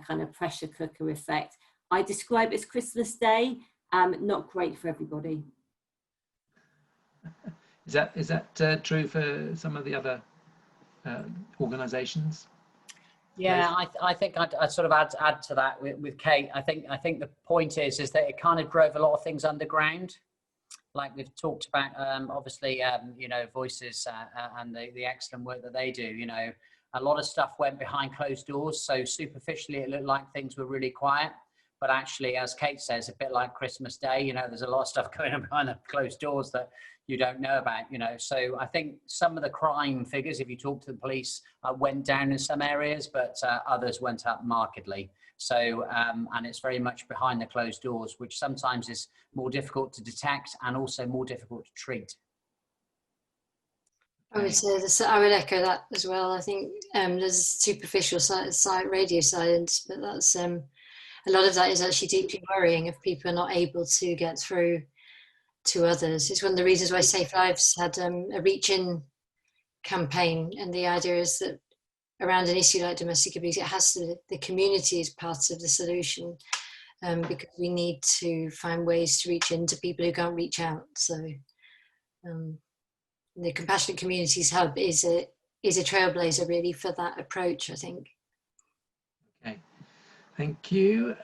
kind of pressure cooker effect. I describe it as Christmas Day. Not great for everybody. Is that true for some of the other organisations? Yeah, I think I'd sort of add to that with Kate. I think the point is that it kind of drove a lot of things underground, like we've talked about. Obviously, you know, Voices and the excellent work that they do. You know, a lot of stuff went behind closed doors. So superficially, it looked like things were really quiet. But actually, as Kate says, a bit like Christmas Day, you know, there's a lot of stuff going on behind the closed doors that you don't know about, you know. So I think some of the crime figures, if you talk to the police, went down in some areas, but others went up markedly. So, and it's very much behind the closed doors, which sometimes is more difficult to detect and also more difficult to treat. I would say I would echo that as well. I think there's superficial radio silence, but that's a lot of that is actually deeply worrying if people are not able to get through to others. It's one of the reasons why Safe Lives had a reach in campaign, and the idea is that around an issue like domestic abuse, it has to, the community is part of the solution, because we need to find ways to reach into people who can't reach out. So the Compassionate Communities Hub is a trailblazer really for that approach, I think. Okay. Thank you.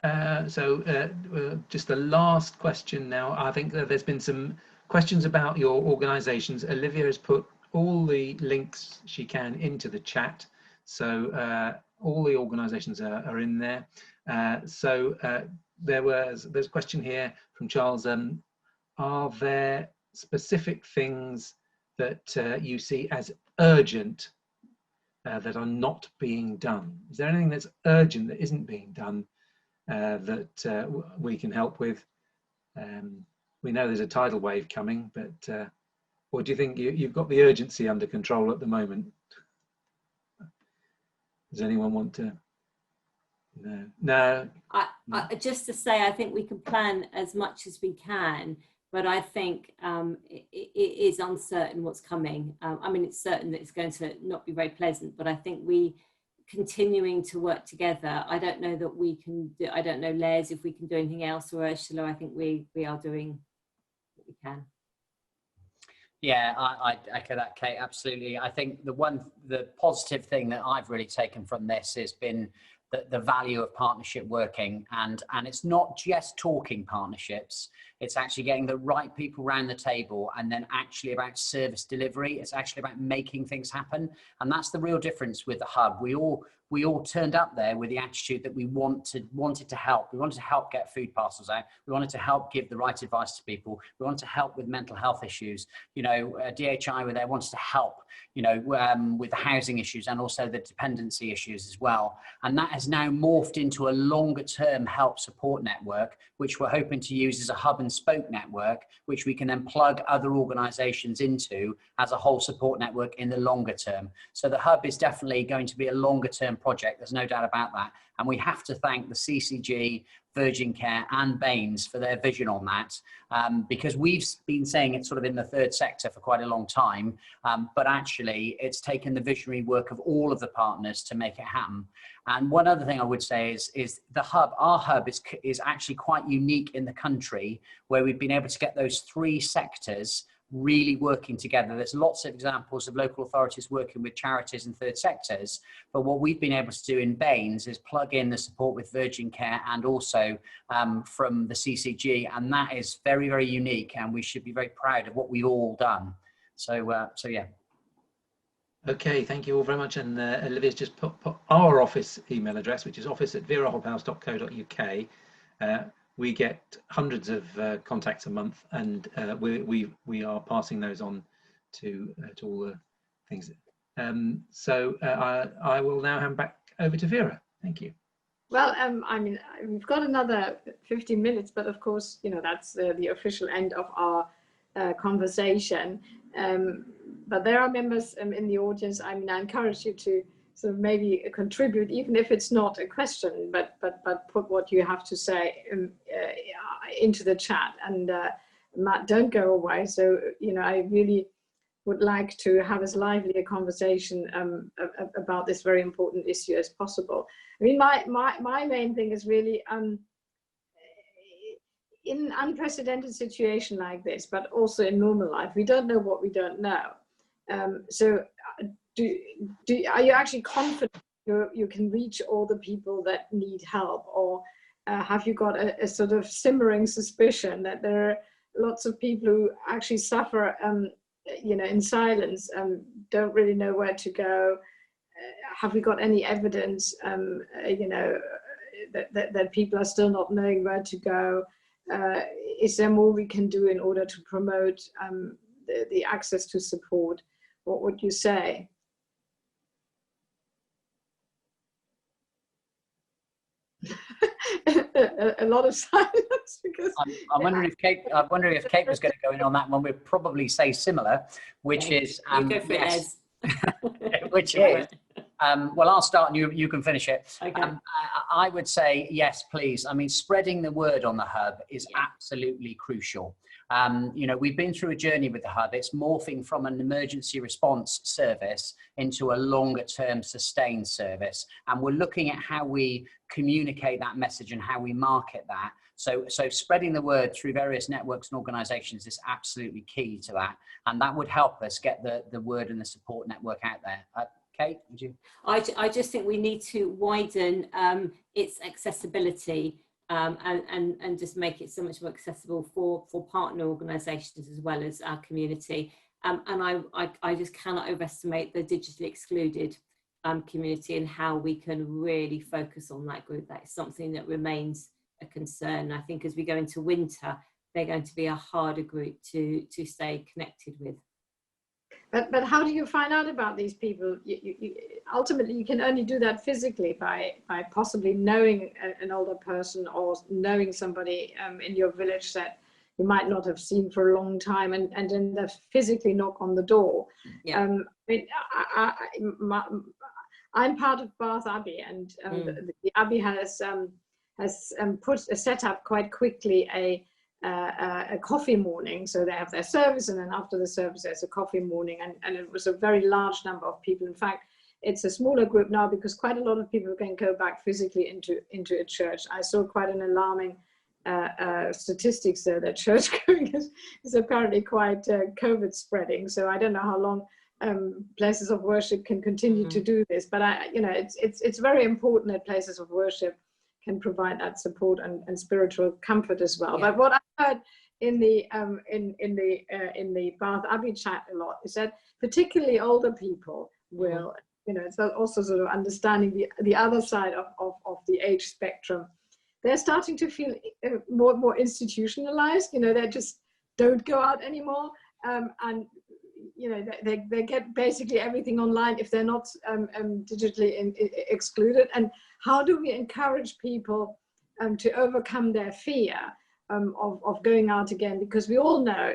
Just the last question now. I think that there's been some questions about your organisations. Olivia has put all the links she can into the chat. So all the organisations are in there. There's a question here from Charles. Are there specific things that you see as urgent that are not being done? Is there anything that's urgent that isn't being done that we can help with? We know there's a tidal wave coming, but or do you think you've got the urgency under control at the moment? Does anyone want to? No. Just to say, I think we can plan as much as we can, but I think it is uncertain what's coming. I mean, it's certain that it's going to not be very pleasant, but I think we continuing to work together. I don't know that we can do, I don't know, Les, if we can do anything else, or Ursula, I think we are doing what we can. Yeah, I echo that, Kate, absolutely. I think the positive thing that I've really taken from this has been the value of partnership working, and it's not just talking partnerships, it's actually getting the right people around the table, and then actually about service delivery. It's actually about making things happen, and that's the real difference with the hub. We all turned up there with the attitude that we wanted to help. We wanted to help get food parcels out. We wanted to help give the right advice to people. We wanted to help with mental health issues. You know, DHI were there, wanted to help, you know, with the housing issues and also the dependency issues as well. And that has now morphed into a longer term help support network, which we're hoping to use as a hub and spoke network, which we can then plug other organisations into as a whole support network in the longer term. So the hub is definitely going to be a longer term project, there's no doubt about that. And we have to thank the CCG, Virgin Care and BANES for their vision on that, because we've been saying it's sort of in the third sector for quite a long time, but actually it's taken the visionary work of all of the partners to make it happen. And one other thing I would say is the hub, our hub is actually quite unique in the country, where we've been able to get those three sectors really working together. There's lots of examples of local authorities working with charities and third sectors, but what we've been able to do in BANES is plug in the support with Virgin Care and also from the CCG, and that is very, very unique, and we should be very proud of what we've all done. So yeah. Okay, thank you all very much. And Olivia's just put our office email address, which is office@verahobhouse.co.uk. we get hundreds of contacts a month, and we are passing those on to all the things. So I will now hand back over to Vera. Thank you. Well, I mean, we've got another 15 minutes, but of course, you know, that's the official end of our conversation. But there are members in the audience. I mean, I encourage you to sort of maybe contribute, even if it's not a question, but put what you have to say into the chat. And Matt, don't go away. So, you know, I really would like to have as lively a conversation about this very important issue as possible. I mean, my main thing is really in an unprecedented situation like this, but also in normal life, we don't know what we don't know. So are you actually confident you can reach all the people that need help, or have you got a sort of simmering suspicion that there are lots of people who actually suffer you know, in silence, don't really know where to go? Have we got any evidence, you know, that people are still not knowing where to go? Is there more we can do in order to promote the access to support? What would you say? A lot of silence, because I'm wondering if Kate. I'm wondering if Kate was going to go in on that one. We'd probably say similar, which is yes. Which is well, I'll start and you can finish it. Okay. I would say yes, please. I mean, spreading the word on the hub is absolutely crucial. You know, we've been through a journey with the hub. It's morphing from an emergency response service into a longer term sustained service. And we're looking at how we communicate that message and how we market that. So spreading the word through various networks and organizations is absolutely key to that. And that would help us get the word and the support network out there. Kate, would you? I just think we need to widen its accessibility. And just make it so much more accessible for partner organisations as well as our community. And I just cannot overestimate the digitally excluded community and how we can really focus on that group. That is something that remains a concern. I think as we go into winter, they're going to be a harder group to stay connected with. But how do you find out about these people? Ultimately, you can only do that physically by possibly knowing an older person or knowing somebody in your village that you might not have seen for a long time, and then they physically knock on the door. Yeah. I'm part of Bath Abbey, and the Abbey has set up quite quickly a coffee morning. So they have their service, and then after the service there's a coffee morning, and it was a very large number of people. In fact, it's a smaller group now because quite a lot of people can go back physically into a church. I saw quite an alarming statistics there that church going is apparently quite COVID spreading. So I don't know how long places of worship can continue to do this, but you know, it's very important that places of worship can provide that support and spiritual comfort as well. Yeah. But what I heard in the Bath Abbey chat a lot is that particularly older people will, you know, it's also sort of understanding the other side of the age spectrum. They're starting to feel more and more institutionalized. You know, they just don't go out anymore, and you know, they get basically everything online if they're not digitally excluded. And how do we encourage people to overcome their fear of going out again? Because we all know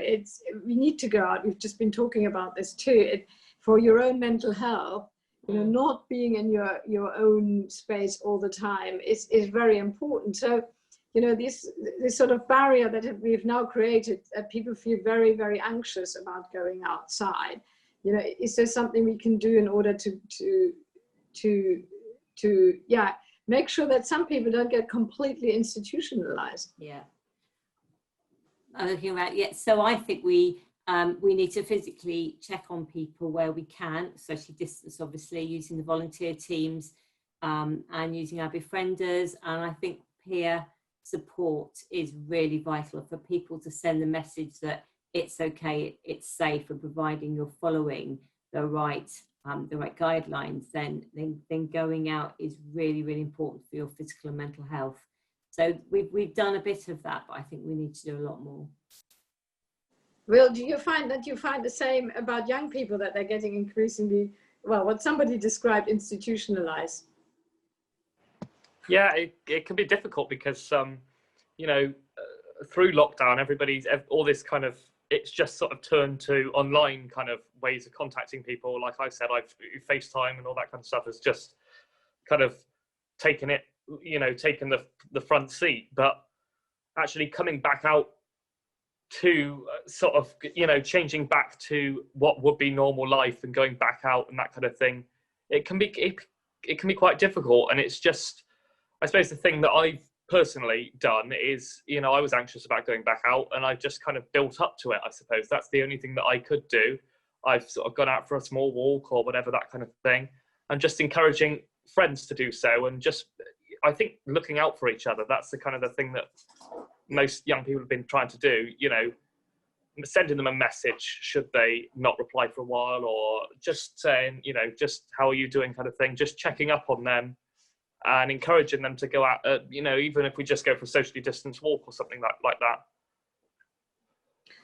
we need to go out. We've just been talking about this too. For your own mental health, you know, not being in your own space all the time is very important. So, you know, this sort of barrier that we've now created, people feel very, very anxious about going outside. You know, is there something we can do in order to make sure that some people don't get completely institutionalized? Yeah. I'm looking about, so I think we need to physically check on people where we can, social distance, obviously, using the volunteer teams and using our befrienders. And I think peer support is really vital for people to send the message that it's okay, it's safe, and providing you're following the right guidelines, then going out is really, really important for your physical and mental health. So we've done a bit of that, but I think we need to do a lot more. Will, do you find the same about young people, that they're getting increasingly, well, what somebody described, institutionalized? Yeah, it can be difficult because, you know, through lockdown, all this kind of, it's just sort of turned to online kind of ways of contacting people. Like I said, FaceTime and all that kind of stuff has just kind of taken the front seat. But actually coming back out to sort of, you know, changing back to what would be normal life and going back out and that kind of thing, it can be quite difficult. And it's just, I suppose the thing that I've personally done is, you know, I was anxious about going back out, and I've just kind of built up to it. I suppose that's the only thing that I could do. I've sort of gone out for a small walk or whatever, that kind of thing, and just encouraging friends to do so, and just, I think, looking out for each other. That's the kind of the thing that most young people have been trying to do, you know, sending them a message should they not reply for a while, or just saying, you know, just how are you doing kind of thing, just checking up on them and encouraging them to go out, you know, even if we just go for a socially distanced walk or something like that.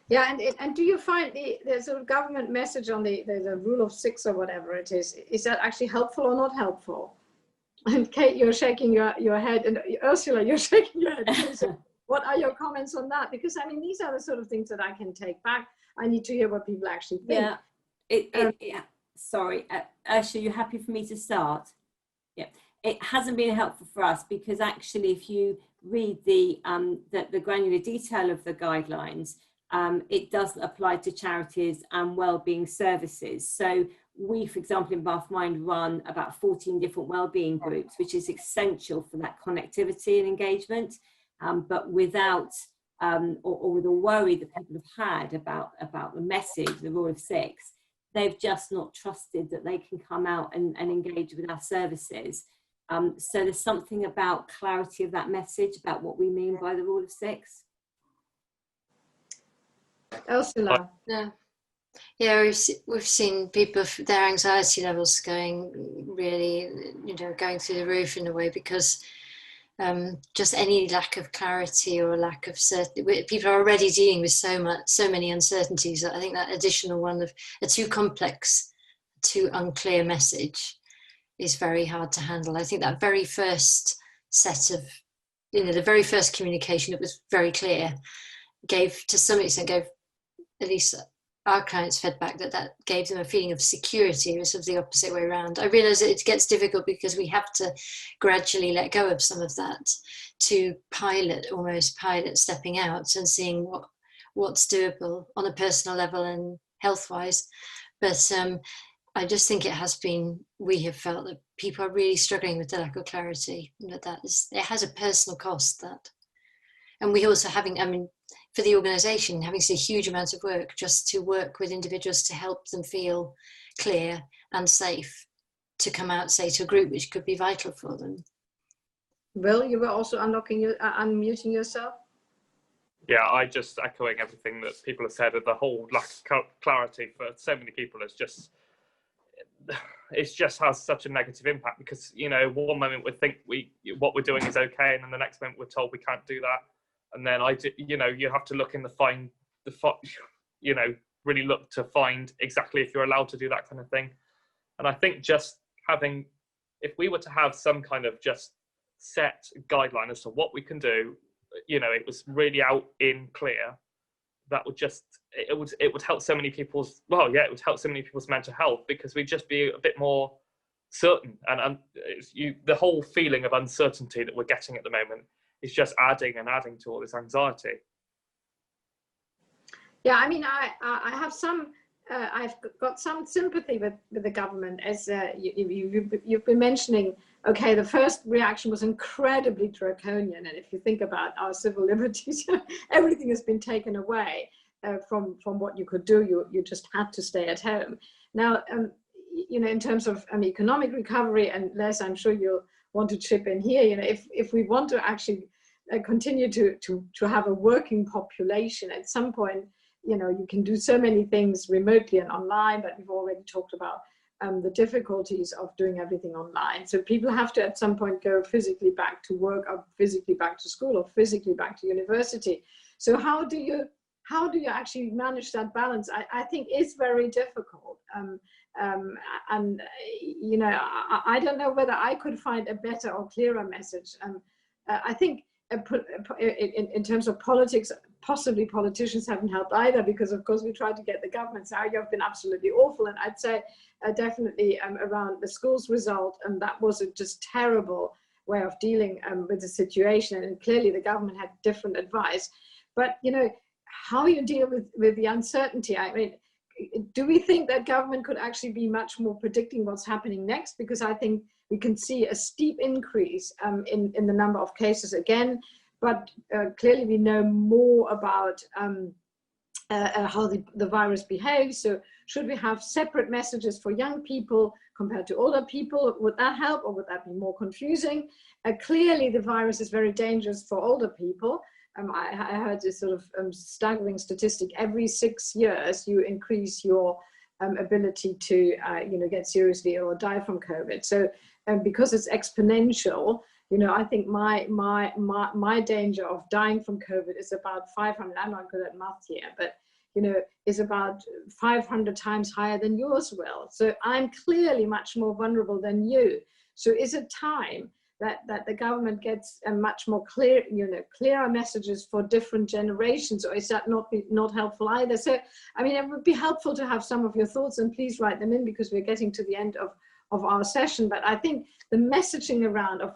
Yeah, and do you find the sort of government message on the rule of 6 or whatever it is that actually helpful or not helpful? And Kate, you're shaking your head, and Ursula, you're shaking your head. So what are your comments on that? Because I mean, these are the sort of things that I can take back. I need to hear what people actually think. Yeah, sorry, Ursula, you happy for me to start? Yeah. It hasn't been helpful for us, because actually if you read the granular detail of the guidelines, it doesn't apply to charities and wellbeing services. So we, for example, in Bathmind run about 14 different wellbeing groups, which is essential for that connectivity and engagement, but without, or with a worry that people have had about the message, the rule of 6, they've just not trusted that they can come out and engage with our services. So there's something about clarity of that message, about what we mean by the rule of 6. Ursula. Yeah, we've seen people, their anxiety levels going really, you know, going through the roof in a way, because just any lack of clarity or lack of certainty, people are already dealing with so many uncertainties. I think that additional one of a too complex, too unclear message is very hard to handle. I think that very first set of, you know, the very first communication that was very clear gave, to some extent, at least our clients feedback that gave them a feeling of security. It was sort of the opposite way around. I realise it gets difficult because we have to gradually let go of some of that to almost pilot stepping out and seeing what's doable on a personal level and health-wise. But I just think we have felt that people are really struggling with the lack of clarity. It has a personal cost, that. And we also for the organisation, having to do huge amounts of work just to work with individuals to help them feel clear and safe to come out, say, to a group, which could be vital for them. Will, you were also unmuting yourself? Yeah, I just echoing everything that people have said. The whole lack of clarity for so many people is just, it just has such a negative impact, because, you know, one moment we think what we're doing is okay, and then the next moment we're told we can't do that. And then you know, you have to look in you know, really look to find exactly if you're allowed to do that kind of thing. And I think just if we were to have some kind of just set guideline as to what we can do, you know, it was really out in clear, that would just, it would help so many people's, it would help so many people's mental health, because we'd just be a bit more certain. And the whole feeling of uncertainty that we're getting at the moment is just adding and adding to all this anxiety. Yeah, I mean, I have some, I've got some sympathy with the government, as you've been mentioning. Okay, the first reaction was incredibly draconian, and if you think about our civil liberties, everything has been taken away from what you could do. You just had to stay at home. Now, you know, in terms of economic recovery, and Les, I'm sure you'll want to chip in here. You know, if we want to actually continue to have a working population, at some point, you know, you can do so many things remotely and online, but we've already talked about the difficulties of doing everything online. So people have to at some point go physically back to work, or physically back to school, or physically back to university. So how do you actually manage that balance? I think it's very difficult. And you know, I don't know whether I could find a better or clearer message. I think in terms of politics, possibly politicians haven't helped either, because of course we tried to get the government, so you've been absolutely awful. And I'd say definitely around the schools result, and that was a just terrible way of dealing with the situation. And clearly the government had different advice. But you know, how you deal with the uncertainty, I mean, do we think that government could actually be much more predicting what's happening next? Because I think we can see a steep increase in the number of cases again, but clearly we know more about how the virus behaves. So should we have separate messages for young people compared to older people? Would that help, or would that be more confusing? Clearly the virus is very dangerous for older people. I heard this sort of staggering statistic: every 6 years you increase your ability to you know, get seriously ill or die from COVID. So because it's exponential, you know, I think my danger of dying from COVID is about 500. I'm not good at math here, but you know, is about 500 times higher than yours will. So I'm clearly much more vulnerable than you. So is it time that the government gets a much more clear, you know, clearer messages for different generations, or is that not helpful either? So, I mean, it would be helpful to have some of your thoughts, and please write them in, because we're getting to the end of our session. But I think the messaging around of,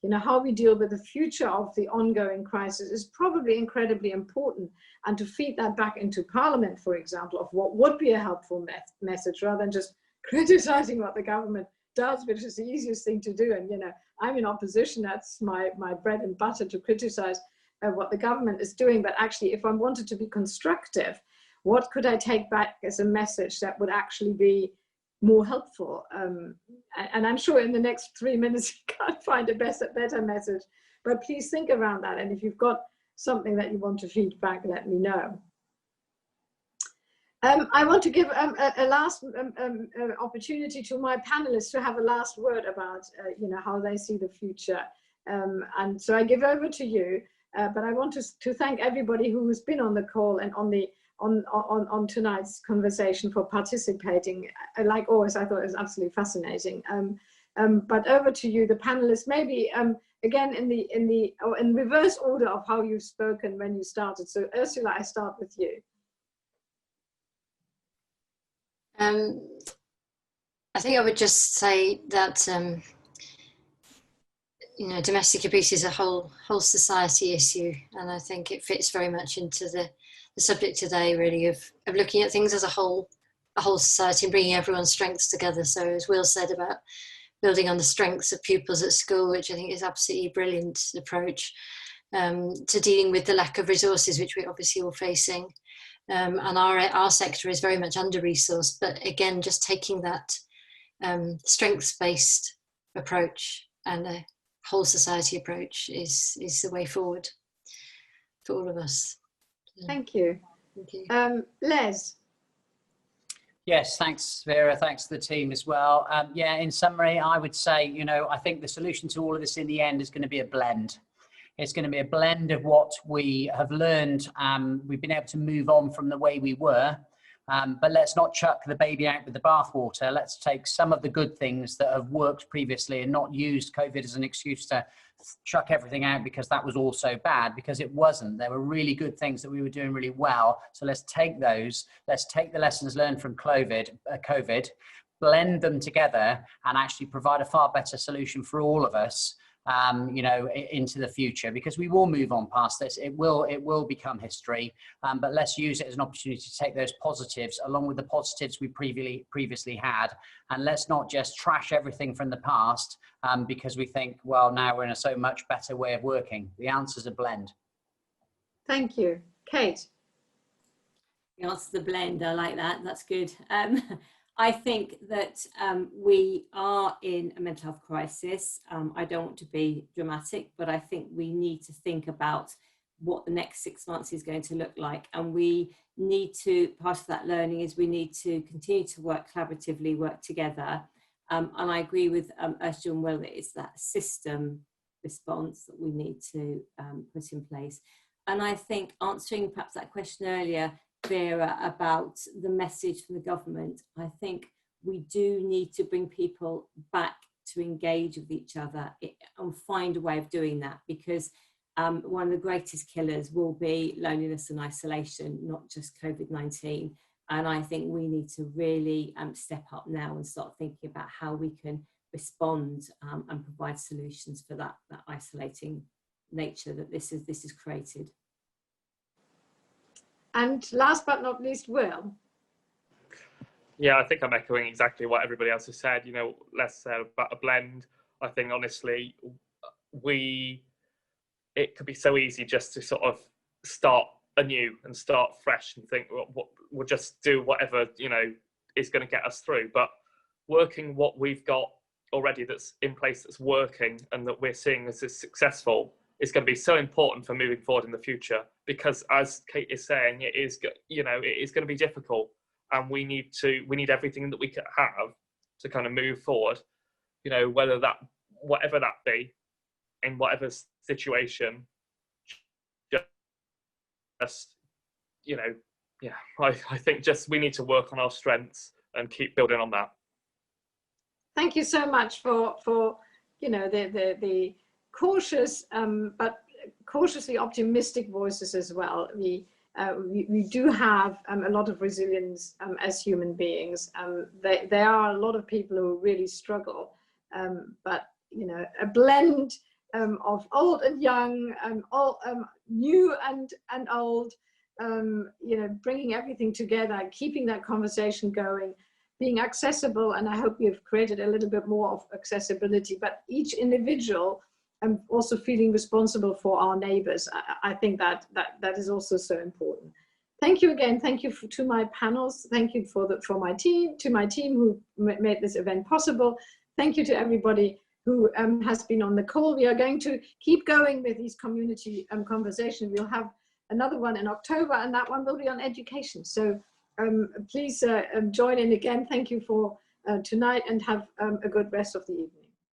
you know, how we deal with the future of the ongoing crisis is probably incredibly important, and to feed that back into Parliament, for example, of what would be a helpful message, rather than just criticizing what the government does, which is the easiest thing to do. And you know, I'm in opposition, that's my bread and butter, to criticize what the government is doing. But actually, if I wanted to be constructive, what could I take back as a message that would actually be more helpful? And I'm sure in the next 3 minutes you can't find a better message, but please think around that. And if you've got something that you want to feed back, let me know. I want to give a last opportunity to my panelists to have a last word about you know, how they see the future. And so I give over to you, but I want to thank everybody who has been on the call and on tonight's conversation for participating. Like always, I thought it was absolutely fascinating. But over to you, the panelists, maybe again in reverse order of how you've spoken when you started. So Ursula, I start with you. I think I would just say that you know, domestic abuse is a whole society issue, and I think it fits very much into the subject today, really, of looking at things as a whole society and bringing everyone's strengths together. So as Will said about building on the strengths of pupils at school, which I think is absolutely brilliant approach, to dealing with the lack of resources, which we're obviously all facing. And our sector is very much under-resourced, but again, just taking that strengths-based approach and a whole society approach is the way forward for all of us. Thank you. Thank you. Les. Yes, thanks, Vera. Thanks to the team as well. Yeah, in summary, I would say, you know, I think the solution to all of this in the end is going to be a blend. It's going to be a blend of what we have learned. We've been able to move on from the way we were, but let's not chuck the baby out with the bathwater. Let's take some of the good things that have worked previously and not use COVID as an excuse to chuck everything out because that was all so bad, because it wasn't. There were really good things that we were doing really well. So let's take those. Let's take the lessons learned from COVID, blend them together, and actually provide a far better solution for all of us. You know, into the future, because we will move on past this. It will become history, but let's use it as an opportunity to take those positives along with the positives we previously had, and let's not just trash everything from the past because we think, well, now we're in a so much better way of working. The answer's a blend. Thank you. Kate. The answer's a blend. I like that. That's good. I think that we are in a mental health crisis. I don't want to be dramatic, but I think we need to think about what the next 6 months is going to look like. And we need to, part of that learning is we need to continue to work collaboratively, work together. And I agree with Ursula and Will, that it's that system response that we need to put in place. And I think answering perhaps that question earlier, Vera, about the message from the government, I think we do need to bring people back to engage with each other and find a way of doing that, because one of the greatest killers will be loneliness and isolation, not just COVID-19. And I think we need to really step up now and start thinking about how we can respond and provide solutions for that isolating nature that this is created. And last but not least, Will. Yeah, I think I'm echoing exactly what everybody else has said. You know, less said about a blend. I think honestly, it could be so easy just to sort of start anew and start fresh and think, well, we'll just do whatever, you know, is going to get us through. But working what we've got already that's in place, that's working, and that we're seeing as is successful, is going to be so important for moving forward in the future. Because as Kate is saying, it is, you know, it is going to be difficult, and we need everything that we can have to kind of move forward. You know, whatever that be, in whatever situation, just, you know, yeah, I think just we need to work on our strengths and keep building on that. Thank you so much for you know, the cautious but cautiously optimistic voices as well. We do have a lot of resilience as human beings. There are a lot of people who really struggle, but you know, a blend of old and young, new and old, you know, bringing everything together, keeping that conversation going, being accessible. And I hope you've created a little bit more of accessibility, but each individual also feeling responsible for our neighbors. I think that is also so important. Thank you again. Thank you to my panels. Thank you to my team who made this event possible. Thank you to everybody who has been on the call. We are going to keep going with these community conversations. We'll have another one in October, and that one will be on education. So please join in again. Thank you for tonight, and have a good rest of the evening.